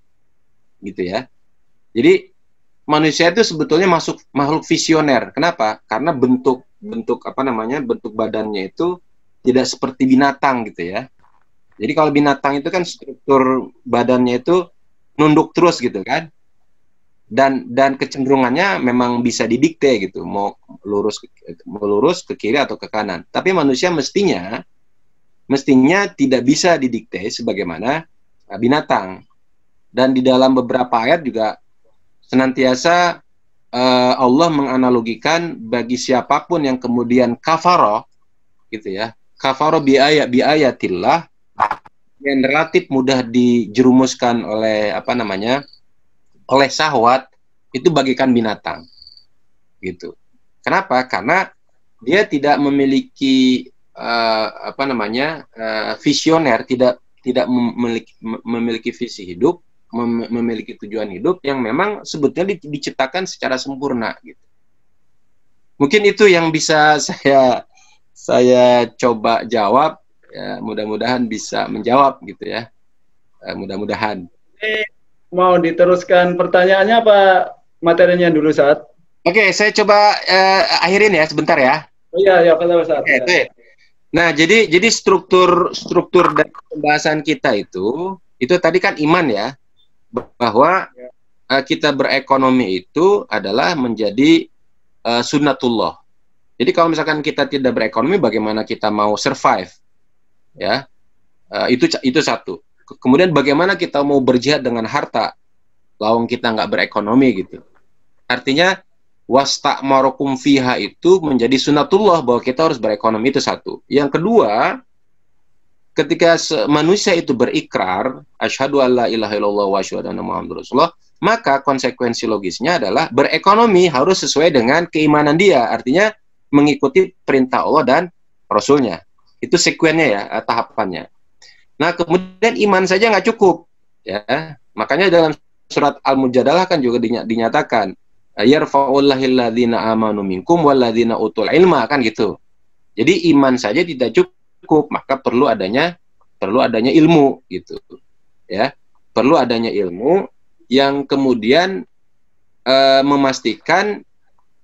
gitu ya. Jadi manusia itu sebetulnya makhluk visioner. Kenapa? Karena bentuk badannya itu tidak seperti binatang gitu ya. Jadi kalau binatang itu kan struktur badannya itu nunduk terus gitu kan. Dan kecenderungannya memang bisa didikte gitu, mau lurus ke kiri atau ke kanan. Tapi manusia mestinya mestinya tidak bisa didikte sebagaimana binatang. Dan di dalam beberapa ayat juga senantiasa Allah menganalogikan bagi siapapun yang kemudian kafaro, gitu ya, kafaro biayatillah, yang relatif mudah dijerumuskan oleh oleh syahwat, itu bagaikan binatang, gitu. Kenapa? Karena dia tidak memiliki visioner, tidak memiliki visi hidup, memiliki tujuan hidup yang memang sebetulnya diciptakan secara sempurna, gitu. Mungkin itu yang bisa saya coba jawab, ya, mudah-mudahan bisa menjawab, gitu ya. Mudah-mudahan. Mau diteruskan pertanyaannya apa materinya dulu, Ustaz? Oke, saya coba akhirin ya sebentar ya. Oh iya, betul, Ustaz. Oke. Nah, jadi struktur dari pembahasan kita itu tadi kan iman ya, bahwa kita berekonomi itu adalah menjadi sunnatullah. Jadi kalau misalkan kita tidak berekonomi, bagaimana kita mau survive? Ya, itu satu. Kemudian bagaimana kita mau berjihad dengan harta, lawang kita nggak berekonomi, gitu. Artinya wasta'marukum fiha itu menjadi sunnatullah, bahwa kita harus berekonomi, itu satu. Yang kedua, ketika manusia itu berikrar asyhadu alla ilaha illallah wa asyhadu anna muhammadar rasulullah, maka konsekuensi logisnya adalah berekonomi harus sesuai dengan keimanan dia, artinya mengikuti perintah Allah dan Rasulnya. Itu sekuennya ya, tahapannya. Nah, kemudian iman saja nggak cukup, ya. Makanya dalam surat Al-Mujadalah kan juga dinyatakan yarfa'ullahil ladzina amanu minkum walladzina utul ilma, kan gitu. Jadi iman saja tidak cukup, maka perlu adanya ilmu, gitu. Ya. Perlu adanya ilmu yang kemudian memastikan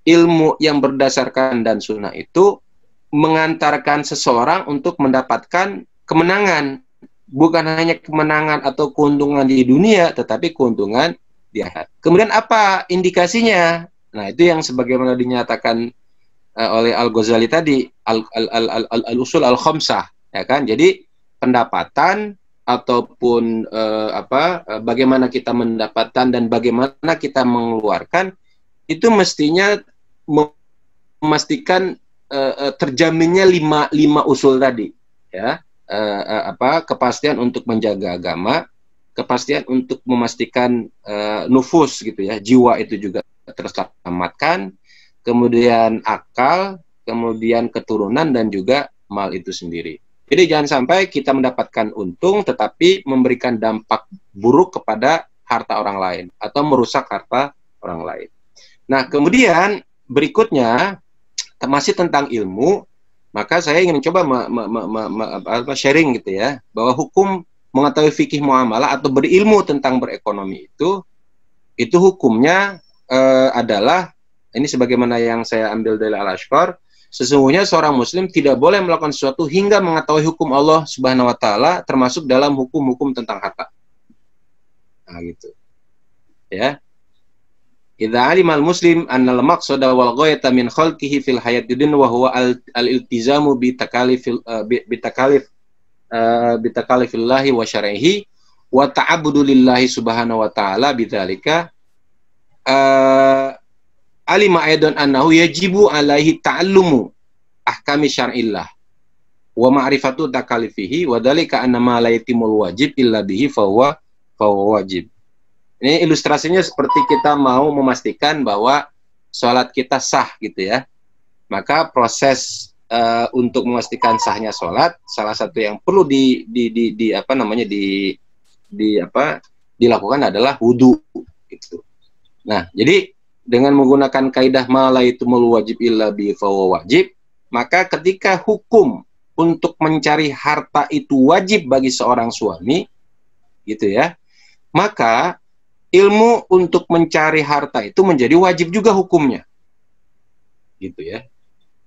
ilmu yang berdasarkan dan sunnah itu mengantarkan seseorang untuk mendapatkan kemenangan. Bukan hanya kemenangan atau keuntungan di dunia, tetapi keuntungan di akhirat. Kemudian apa indikasinya? Nah, itu yang sebagaimana dinyatakan oleh Al-Ghazali tadi, al-usul al-khamsah, ya kan? Jadi pendapatan ataupun bagaimana kita mendapatkan dan bagaimana kita mengeluarkan, itu mestinya memastikan terjaminnya lima usul tadi, ya. Kepastian untuk menjaga agama, kepastian untuk memastikan nufus, gitu ya, jiwa itu juga terselamatkan, kemudian akal, kemudian keturunan, dan juga mal itu sendiri. Jadi jangan sampai kita mendapatkan untung tetapi memberikan dampak buruk kepada harta orang lain atau merusak harta orang lain. Nah, kemudian berikutnya masih tentang ilmu. Maka saya ingin coba sharing, gitu ya, bahwa hukum mengetahui fikih muamalah atau berilmu tentang berekonomi itu hukumnya adalah, ini sebagaimana yang saya ambil dari Al-Ashqar, sesungguhnya seorang muslim tidak boleh melakukan sesuatu hingga mengetahui hukum Allah Subhanahu wa taala, termasuk dalam hukum-hukum tentang harta. Nah, gitu. Ya. Idza alimal muslim annal maqsada wal ghayata min khalqihi fil hayatid dunya wa huwa al-iltizamu bi takalifillahi wa syar'ihi wa ta'abbudu lillahi subhanahu wa ta'ala bidzalika alima aidan annahu yajibu alaihi ta'allumu ahkami syar'illah wa ma'rifatu takalifihi wa dzalika anna ma la yatimul wajib illa bihi fa huwa wajib. Ini ilustrasinya seperti kita mau memastikan bahwa sholat kita sah, gitu ya. Maka proses untuk memastikan sahnya sholat, salah satu yang perlu dilakukan adalah wudu, gitu. Nah, jadi dengan menggunakan kaidah ma la yatimul wajib illa bi fa huwa wajib, maka ketika hukum untuk mencari harta itu wajib bagi seorang suami, gitu ya, maka ilmu untuk mencari harta itu menjadi wajib juga hukumnya, gitu ya.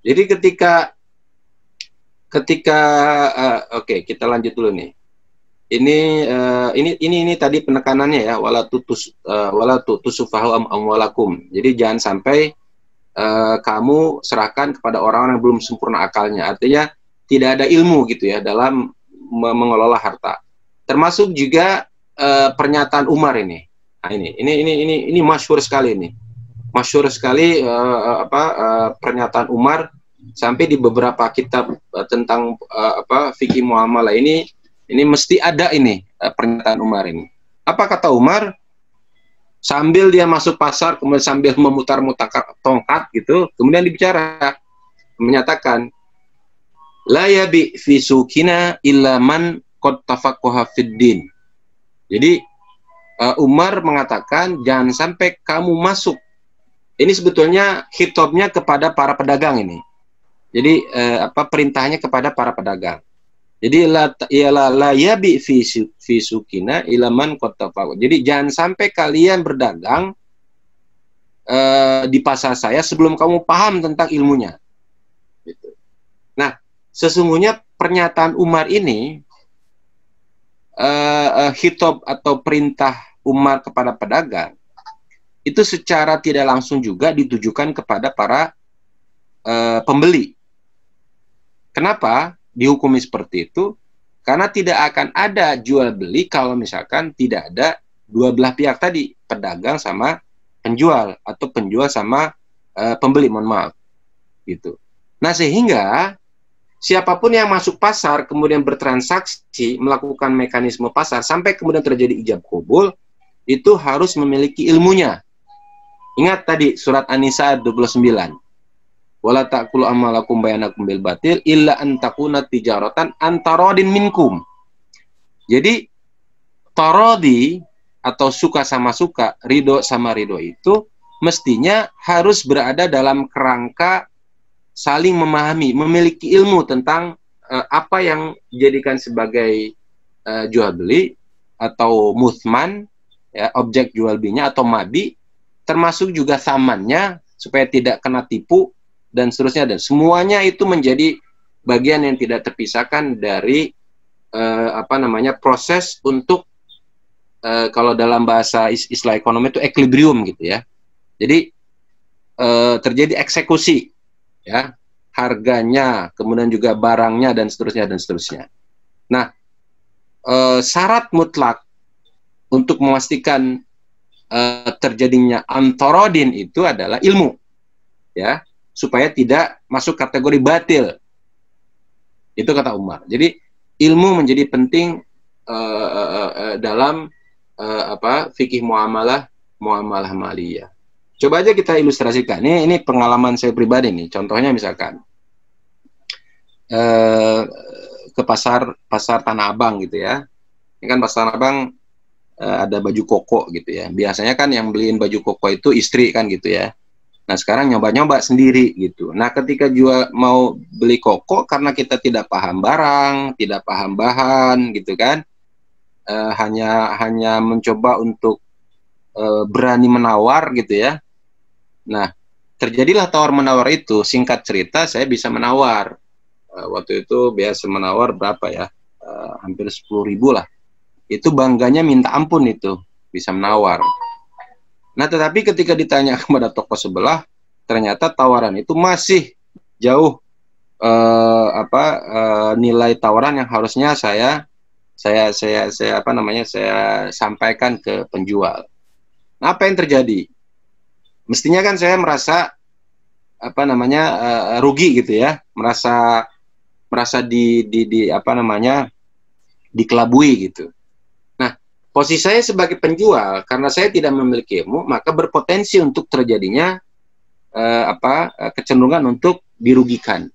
Jadi ketika oke, kita lanjut dulu nih. Ini tadi penekanannya ya, wala tusufahu amwalakum. Jadi jangan sampai kamu serahkan kepada orang-orang yang belum sempurna akalnya. Artinya tidak ada ilmu gitu ya dalam mengelola harta. Termasuk juga pernyataan Umar ini. Nah, ini masyhur sekali ini. Masyhur sekali pernyataan Umar sampai di beberapa kitab tentang fikih muamalah ini mesti ada ini pernyataan Umar ini. Apa kata Umar? Sambil dia masuk pasar, kemudian sambil memutar-mutar tongkat gitu, kemudian dibicara, menyatakan, la yabi fi sukina illa man qad tafaqaha fid din. Jadi Umar mengatakan jangan sampai kamu masuk. Ini sebetulnya khitabnya kepada para pedagang ini. Jadi perintahnya kepada para pedagang. Jadi la yabi fi sukina illa man qad tafaqaha. Jadi jangan sampai kalian berdagang di pasar saya sebelum kamu paham tentang ilmunya. Gitu. Nah, sesungguhnya pernyataan Umar ini khitab atau perintah Umar kepada pedagang itu secara tidak langsung juga ditujukan kepada para pembeli. Kenapa dihukumi seperti itu? Karena tidak akan ada jual beli kalau misalkan tidak ada dua belah pihak tadi, pedagang sama penjual atau penjual sama pembeli, mohon maaf. Gitu. Nah, sehingga siapapun yang masuk pasar kemudian bertransaksi, melakukan mekanisme pasar sampai kemudian terjadi ijab qabul, itu harus memiliki ilmunya. Ingat tadi surat An-Nisa 29. Wala ta'kulu amalakum bayanakum bil batil illa an takuna tijaratan antaradin minkum. Jadi taradi atau suka sama suka, ridho sama ridho itu mestinya harus berada dalam kerangka saling memahami, memiliki ilmu tentang apa yang dijadikan sebagai jual beli atau muthman, ya, objek jual belinya atau mabi, termasuk juga samannya supaya tidak kena tipu dan seterusnya, dan semuanya itu menjadi bagian yang tidak terpisahkan dari proses untuk kalau dalam bahasa istilah ekonomi itu equilibrium gitu ya. Jadi terjadi eksekusi, ya, harganya, kemudian juga barangnya dan seterusnya dan seterusnya. Nah, syarat mutlak untuk memastikan terjadinya antarodin itu adalah ilmu, ya, supaya tidak masuk kategori batil. Itu kata Umar. Jadi ilmu menjadi penting dalam fikih muamalah maliyah. Coba aja kita ilustrasikan. Ini pengalaman saya pribadi nih. Contohnya misalkan ke pasar Tanah Abang gitu ya. Ini kan pasar Tanah Abang ada baju koko gitu ya. Biasanya kan yang beliin baju koko itu istri kan gitu ya. Nah, sekarang nyoba-nyoba sendiri gitu. Nah, ketika mau beli koko karena kita tidak paham barang, tidak paham bahan gitu kan. Hanya mencoba untuk berani menawar gitu ya. Nah, terjadilah tawar-menawar itu. Singkat cerita, saya bisa menawar. Waktu itu biasa menawar berapa ya? Hampir 10.000 lah. Itu bangganya minta ampun itu. Bisa menawar. Nah, tetapi ketika ditanya kepada toko sebelah, ternyata tawaran itu masih jauh nilai tawaran yang harusnya saya sampaikan ke penjual. Nah, apa yang terjadi? Mestinya kan saya merasa rugi gitu ya, merasa dikelabui gitu. Nah, posisi saya sebagai penjual karena saya tidak memiliki ilmu, maka berpotensi untuk terjadinya kecenderungan untuk dirugikan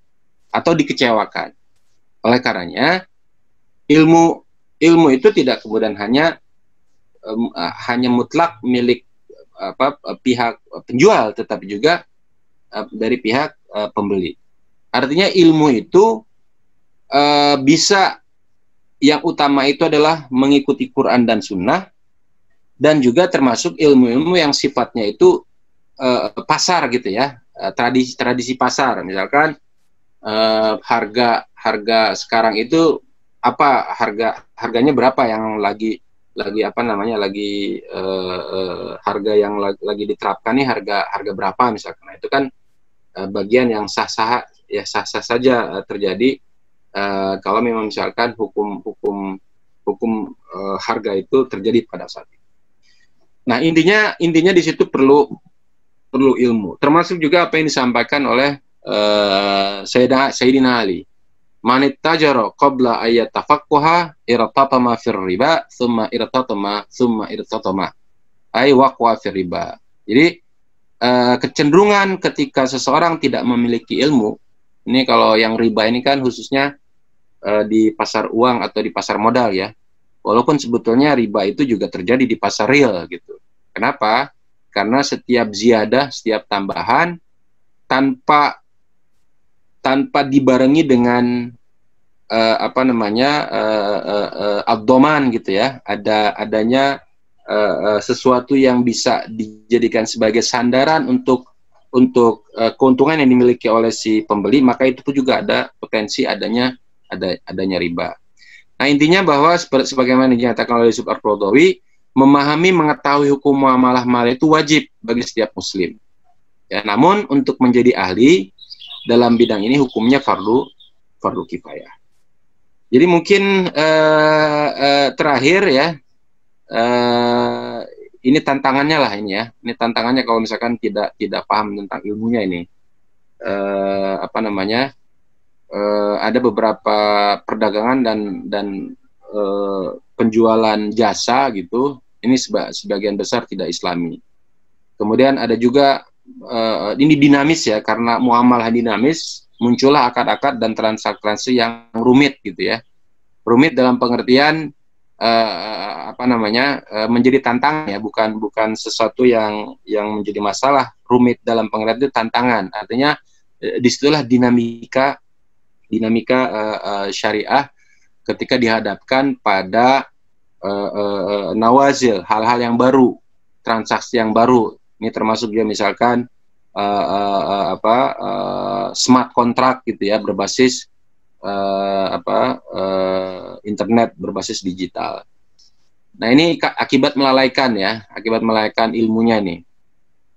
atau dikecewakan. Oleh karenanya ilmu itu tidak kemudian hanya mutlak milik pihak penjual, tetapi juga dari pihak pembeli. Artinya ilmu itu bisa, yang utama itu adalah mengikuti Quran dan Sunnah, dan juga termasuk ilmu-ilmu yang sifatnya itu pasar gitu ya, tradisi pasar. Misalkan harga sekarang itu apa, harganya berapa yang lagi harga yang lagi diterapkan nih, harga berapa misalkan. Nah, itu kan bagian yang sah-sah saja terjadi kalau memang misalkan hukum harga itu terjadi pada saat itu. Nah, intinya di situ perlu ilmu. Termasuk juga apa yang disampaikan oleh Sayyidina Ali. Manit tajaro qabla ayat tafaqquha irtatama fir riba thumma irtatama ay waqwa fir riba. Jadi kecenderungan ketika seseorang tidak memiliki ilmu, ini kalau yang riba ini kan khususnya di pasar uang atau di pasar modal ya. Walaupun sebetulnya riba itu juga terjadi di pasar real gitu. Kenapa? Karena setiap ziyadah, setiap tambahan tanpa dibarengi dengan abdoman gitu ya, adanya sesuatu yang bisa dijadikan sebagai sandaran untuk keuntungan yang dimiliki oleh si pembeli, maka itu juga ada potensi adanya riba. Nah, intinya bahwa sebagaimana dinyatakan oleh Yusuf Al-Qaradawi, memahami mengetahui hukum muamalah mal itu wajib bagi setiap muslim. Ya, namun untuk menjadi ahli dalam bidang ini hukumnya fardu kifayah. Jadi mungkin terakhir ya, ini tantangannya lah ini ya. Ini tantangannya kalau misalkan tidak paham tentang ilmunya ini. Ada beberapa perdagangan dan penjualan jasa gitu. Ini sebagian besar tidak Islami. Kemudian ada juga ini dinamis ya, karena muamalah dinamis, muncullah akad-akad dan transaksi yang rumit gitu ya. Rumit dalam pengertian menjadi tantangan ya, bukan sesuatu yang menjadi masalah. Rumit dalam pengertian itu tantangan. Artinya disitulah dinamika syariah ketika dihadapkan pada nawazil, hal-hal yang baru, transaksi yang baru. Ini termasuk juga misalkan smart contract gitu ya, berbasis internet, berbasis digital. Nah, ini akibat melalaikan ilmunya nih.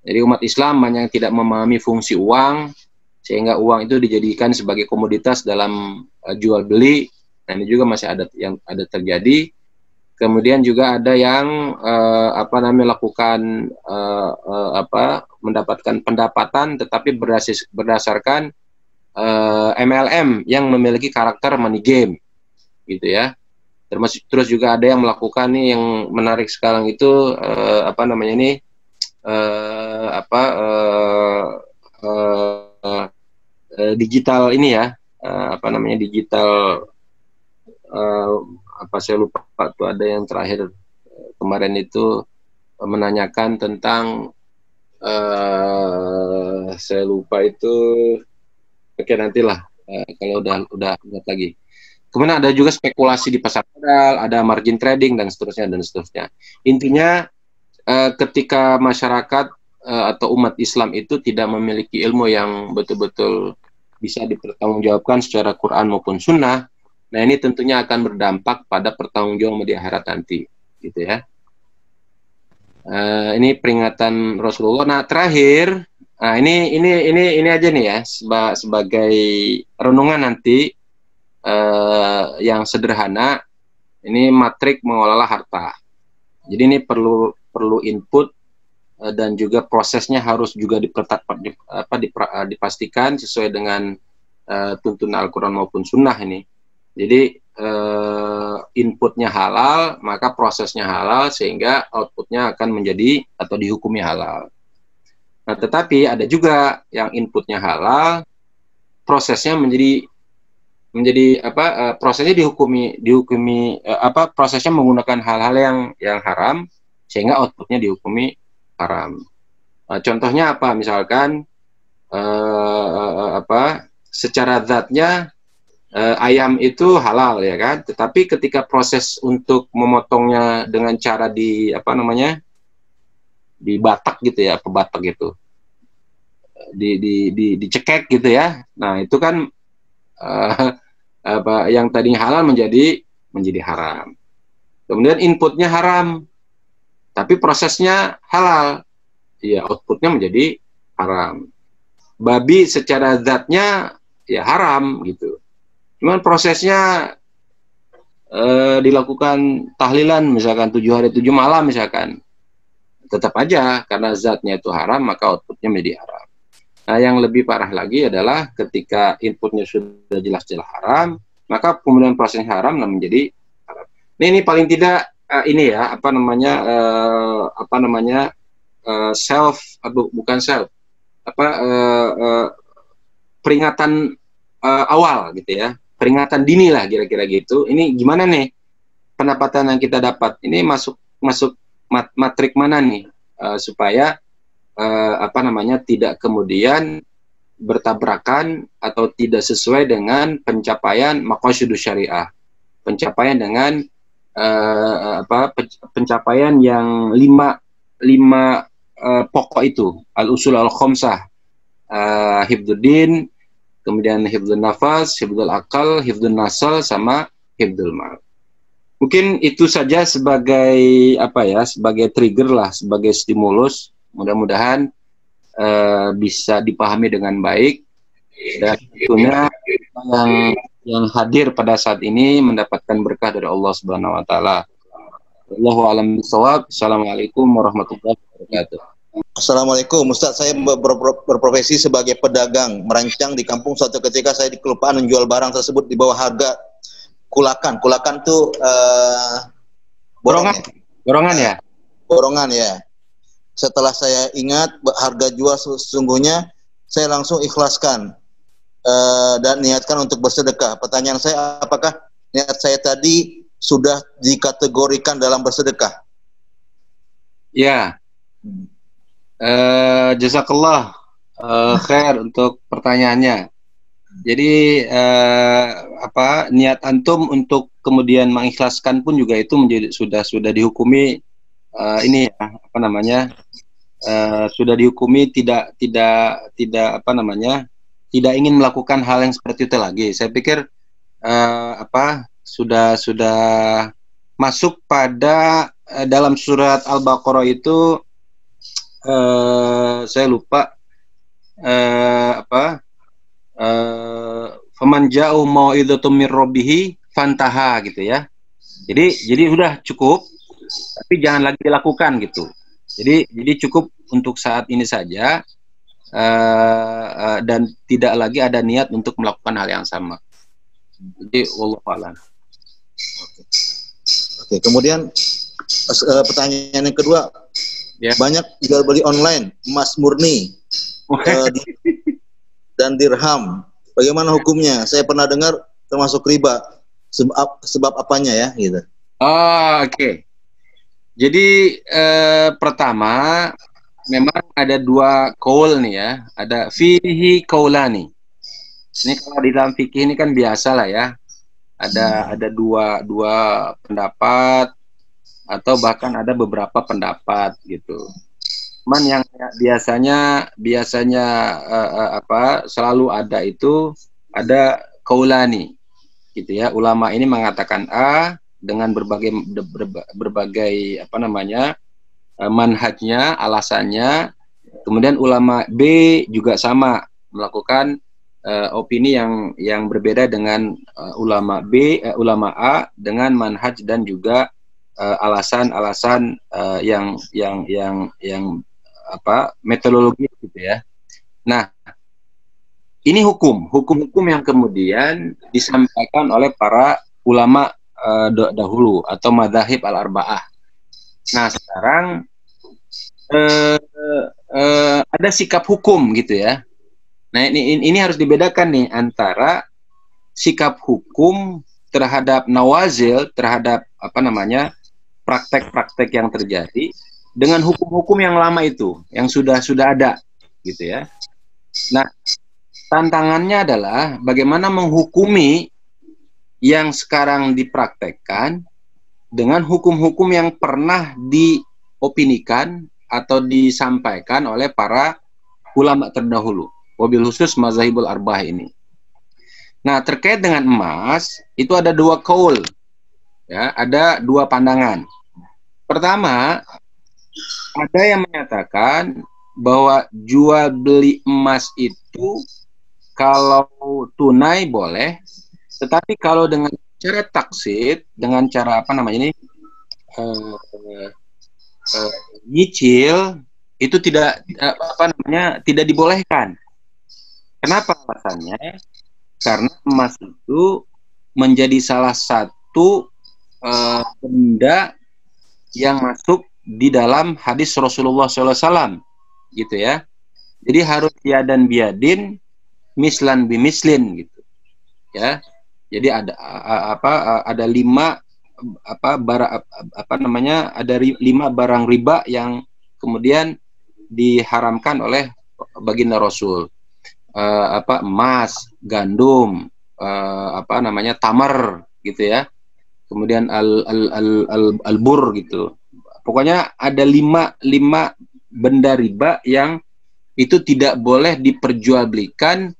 Jadi umat Islam banyak yang tidak memahami fungsi uang, sehingga uang itu dijadikan sebagai komoditas dalam jual beli. Nah, ini juga masih ada terjadi. Kemudian juga ada yang melakukan mendapatkan pendapatan tetapi berdasarkan MLM yang memiliki karakter money game gitu ya. Terus juga ada yang melakukan nih, yang menarik sekarang itu digital ini ya, digital saya lupa tuh, ada yang terakhir kemarin itu menanyakan tentang saya lupa itu, oke nantilah kalau udah ingat lagi. Kemudian ada juga spekulasi di pasar modal, ada margin trading dan seterusnya. Intinya ketika masyarakat atau umat Islam itu tidak memiliki ilmu yang betul-betul bisa dipertanggungjawabkan secara Quran maupun Sunnah, nah ini tentunya akan berdampak pada pertanggungjawaban di akhirat nanti, gitu ya. Ini peringatan Rasulullah. Nah terakhir, ini aja nih ya, sebagai renungan nanti yang sederhana. Ini matrik mengelola harta. Jadi ini perlu input dan juga prosesnya harus juga dipastikan sesuai dengan tuntunan Al-Quran maupun Sunnah ini. Jadi inputnya halal, maka prosesnya halal, sehingga outputnya akan menjadi atau dihukumi halal. Nah, tetapi ada juga yang inputnya halal, prosesnya prosesnya dihukumi prosesnya menggunakan hal-hal yang haram, sehingga outputnya dihukumi haram. Contohnya apa? Misalkan secara zatnya ayam itu halal ya kan, tetapi ketika proses untuk memotongnya dengan cara dibatak gitu ya, pebatak gitu, dicekek gitu ya. Nah itu kan yang tadinya halal menjadi haram. Kemudian inputnya haram, tapi prosesnya halal, ya outputnya menjadi haram. Babi secara zatnya ya haram gitu, Cuman prosesnya dilakukan tahlilan misalkan 7 hari 7 malam misalkan, tetap aja karena zatnya itu haram maka outputnya menjadi haram. Nah, yang lebih parah lagi adalah ketika inputnya sudah jelas-jelas haram, maka kemudian prosesnya haram dan menjadi haram. Ini paling tidak ini ya apa namanya self bukan self peringatan awal gitu ya, peringatan dini lah kira-kira gitu. Ini gimana nih pendapatan yang kita dapat? Ini masuk matrik mana nih supaya apa namanya tidak kemudian bertabrakan atau tidak sesuai dengan pencapaian maqasidus syariah, pencapaian dengan pencapaian yang lima pokok itu, al-usul al-khamsah, hifdzuddin, kemudian hifdzun nafas, hifdzul akal, hifdzun nasal, sama hifdzul mal. Mungkin itu saja sebagai sebagai trigger lah, sebagai stimulus. Mudah-mudahan bisa dipahami dengan baik, dan tentunya yang hadir pada saat ini mendapatkan berkah dari Allah Subhanahu wa taala. Wallahu a'lam bishawab. Assalamualaikum warahmatullahi wabarakatuh. Assalamualaikum, Ustaz. Saya berprofesi sebagai pedagang merancang di kampung. Suatu ketika saya kelupaan menjual barang tersebut di bawah harga kulakan. Kulakan tuh borongan ya? Borongan ya. Setelah saya ingat harga jual sesungguhnya, saya langsung ikhlaskan dan niatkan untuk bersedekah. Pertanyaan saya, apakah niat saya tadi sudah dikategorikan dalam bersedekah? Ya. Jazakallah khair untuk pertanyaannya. Jadi niat antum untuk kemudian mengikhlaskan pun juga itu menjadi sudah dihukumi sudah dihukumi tidak ingin melakukan hal yang seperti itu lagi. Saya pikir sudah masuk pada dalam surat Al-Baqarah itu saya lupa faman ja'u mau'izatum mir rabbih fantaha gitu ya. Jadi udah cukup, tapi jangan lagi dilakukan gitu. Jadi cukup untuk saat ini saja, dan tidak lagi ada niat untuk melakukan hal yang sama. Jadi wallahu a'lam. Oke, kemudian pertanyaan yang kedua, ya. Banyak jual beli online emas murni dan dirham. Bagaimana hukumnya? Saya pernah dengar termasuk riba. Sebab apanya ya gitu. Oke. Jadi pertama memang ada dua qaul nih ya, ada fihi qaulani. Ini kalau di dalam fikih ini kan biasa lah ya. Ada dua pendapat atau bahkan ada beberapa pendapat gitu. Cuman yang biasanya selalu ada itu ada qaulani gitu ya. Ulama ini mengatakan A dengan berbagai manhajnya, alasannya. Kemudian ulama B juga sama melakukan opini yang berbeda dengan ulama A dengan manhaj dan juga alasan-alasan yang metodologi gitu ya. Nah, ini hukum yang kemudian disampaikan oleh para ulama dahulu atau madzhab al-arba'ah. Nah, sekarang ada sikap hukum gitu ya. Nah, ini harus dibedakan nih antara sikap hukum terhadap nawazil, terhadap praktek-praktek yang terjadi dengan hukum-hukum yang lama itu, yang sudah ada gitu ya. Nah, tantangannya adalah bagaimana menghukumi yang sekarang dipraktekkan dengan hukum-hukum yang pernah diopinikan atau disampaikan oleh para ulama terdahulu, wabil khusus mazhabul arba'ah ini. Nah, terkait dengan emas itu ada dua qaul, ya, ada dua pandangan. Pertama, ada yang menyatakan bahwa jual beli emas itu kalau tunai boleh, Tetapi kalau dengan cara taksid, dengan cara apa namanya ini, nyicil, itu tidak apa namanya, tidak dibolehkan. Kenapa alasannya? Karena emas itu menjadi salah satu benda yang masuk di dalam hadis Rasulullah SAW, gitu ya. Jadi harus yadan biadin, mislan bimislin, gitu ya. Jadi ada 5 barang riba yang kemudian diharamkan oleh baginda Rasul. Emas, gandum, tamar, gitu ya. Kemudian al-bur, gitu. Pokoknya ada 5 benda riba yang itu tidak boleh diperjualbelikan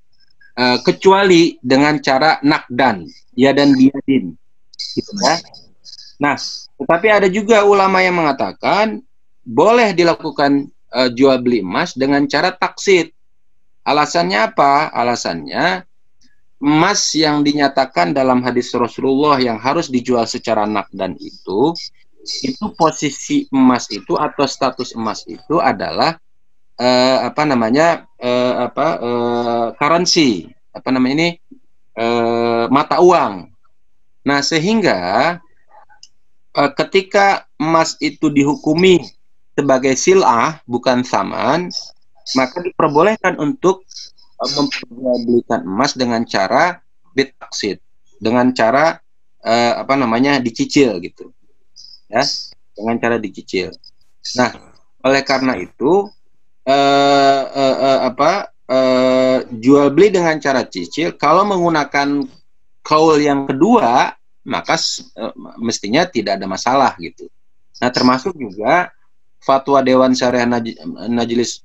kecuali dengan cara nakdan, ya, dan biadin, gitu ya. Nah, tetapi ada juga ulama yang mengatakan boleh dilakukan jual beli emas dengan cara taksid. Alasannya apa? Alasannya emas yang dinyatakan dalam hadis Rasulullah yang harus dijual secara nakdan itu posisi emas itu atau status emas itu adalah currency, mata uang. Nah, sehingga ketika emas itu dihukumi sebagai sil'ah, bukan saman, maka diperbolehkan untuk memperjualbelikan emas dengan cara bitaksid, dengan cara dicicil, gitu ya, dengan cara dicicil. Nah, oleh karena itu jual beli dengan cara cicil, kalau menggunakan kaul yang kedua, maka mestinya tidak ada masalah, gitu. Nah, termasuk juga fatwa Dewan Syariah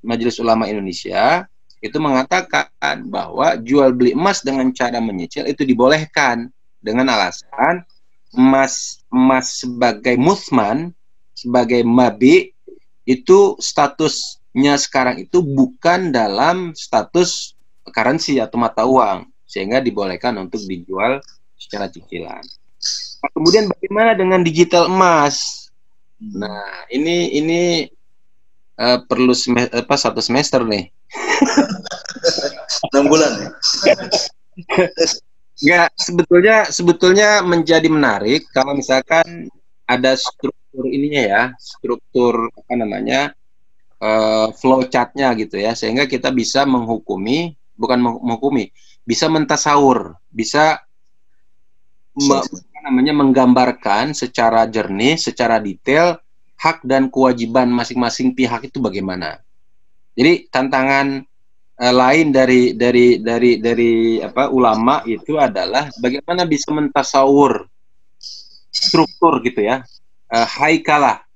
Majelis Ulama Indonesia itu mengatakan bahwa jual beli emas dengan cara menyicil itu dibolehkan dengan alasan emas sebagai muthman, sebagai mabi, itu statusnya sekarang itu bukan dalam status currency atau mata uang, sehingga dibolehkan untuk dijual secara cicilan. Nah, kemudian bagaimana dengan digital emas? Nah, ini perlu satu semester nih. 6 bulan. Enggak, sebetulnya menjadi menarik kalau misalkan ada struktur ininya ya, struktur flow chart-nya, gitu ya, sehingga kita bisa bisa mentasawur, bisa menggambarkan secara jernih, secara detail hak dan kewajiban masing-masing pihak itu bagaimana. Jadi tantangan lain dari ulama itu adalah bagaimana bisa mentasawur struktur, gitu ya, haikalah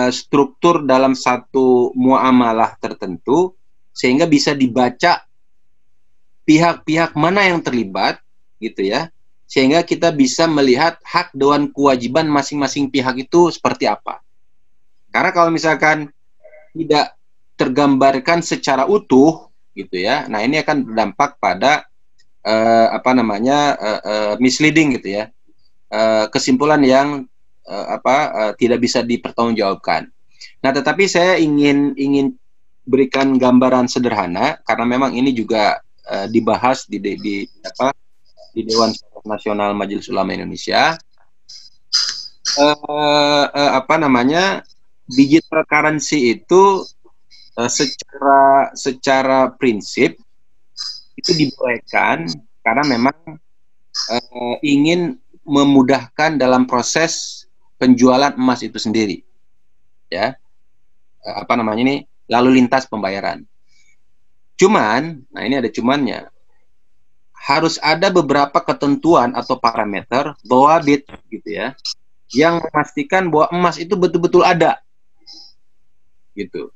struktur dalam satu muamalah tertentu, sehingga bisa dibaca pihak-pihak mana yang terlibat, gitu ya, sehingga kita bisa melihat hak dan kewajiban masing-masing pihak itu seperti apa. Karena kalau misalkan tidak tergambarkan secara utuh, gitu ya, nah ini akan berdampak pada misleading, gitu ya, kesimpulan yang tidak bisa dipertanggungjawabkan. Nah, tetapi saya ingin berikan gambaran sederhana karena memang ini juga dibahas di Dewan Nasional Majelis Ulama Indonesia. Digital currency itu secara prinsip itu dibolehkan karena memang ingin memudahkan dalam proses penjualan emas itu sendiri, ya, lalu lintas pembayaran. Cuman, nah ini ada cumannya, harus ada beberapa ketentuan atau parameter dhawabit, gitu ya, yang memastikan bahwa emas itu betul-betul ada, gitu.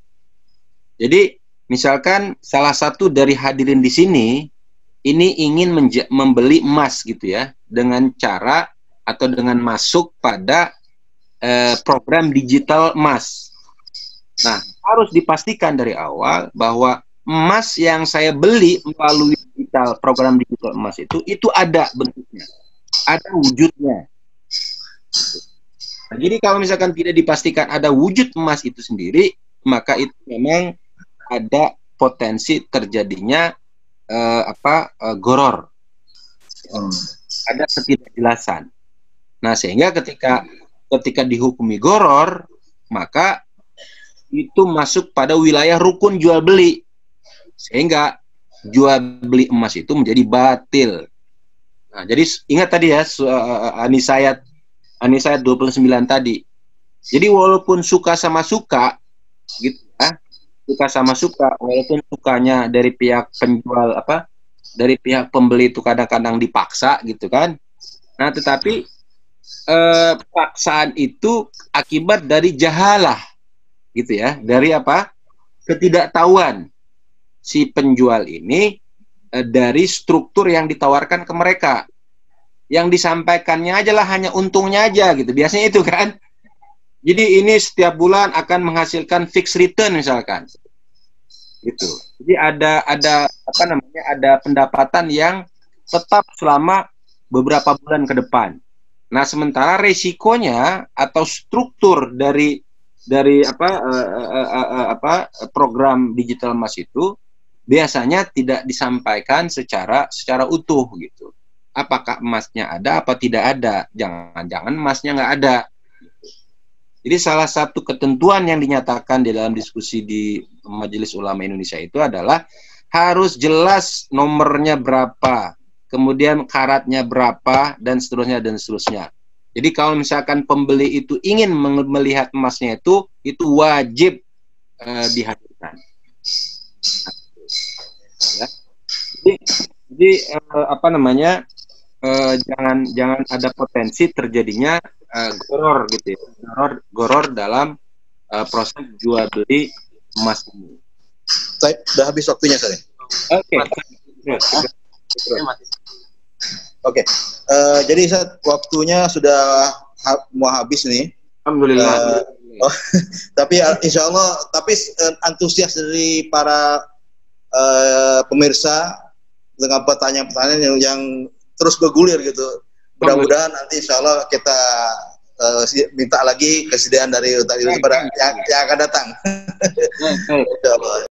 Jadi misalkan salah satu dari hadirin di sini ini ingin membeli emas, gitu ya, dengan cara atau dengan masuk pada program digital emas. Nah, harus dipastikan dari awal bahwa emas yang saya beli melalui program digital emas itu ada bentuknya, ada wujudnya. Nah, jadi kalau misalkan tidak dipastikan ada wujud emas itu sendiri, maka itu memang ada potensi terjadinya goror, ada ketidakjelasan. Nah, sehingga ketika dihukumi goror, maka itu masuk pada wilayah rukun jual beli, sehingga jual beli emas itu menjadi batil. Nah, jadi ingat tadi ya, Anisayat 29 tadi. Jadi walaupun suka sama suka, gitu ya, suka sama suka, walaupun sukanya dari pihak penjual dari pihak pembeli itu kadang-kadang dipaksa, gitu kan. Nah, tetapi paksaan itu akibat dari jahalah, gitu ya, dari ketidaktahuan si penjual ini dari struktur yang ditawarkan ke mereka. Yang disampaikannya aja lah hanya untungnya aja gitu. Biasanya itu kan. Jadi ini setiap bulan akan menghasilkan fixed return misalkan. Gitu. Jadi ada pendapatan yang tetap selama beberapa bulan ke depan. Nah, sementara resikonya atau struktur dari program digital emas itu biasanya tidak disampaikan secara utuh gitu. Apakah emasnya ada apa tidak ada? Jangan-jangan emasnya nggak ada. Jadi salah satu ketentuan yang dinyatakan di dalam diskusi di Majelis Ulama Indonesia itu adalah harus jelas nomornya berapa, kemudian karatnya berapa, dan seterusnya dan seterusnya. Jadi kalau misalkan pembeli itu ingin melihat emasnya itu wajib dihadirkan. Ya. Jadi jangan ada potensi terjadinya goror gitu ya, goror dalam proses jual beli emas ini. Sudah habis waktunya saya. Oke. Jadi waktunya sudah mau habis nih. Alhamdulillah. Tapi insya Allah, antusias dari para pemirsa dengan pertanyaan-pertanyaan yang terus bergulir gitu. Mudah-mudahan nanti insya Allah kita minta lagi kesediaan dari yang akan datang. Insya Allah.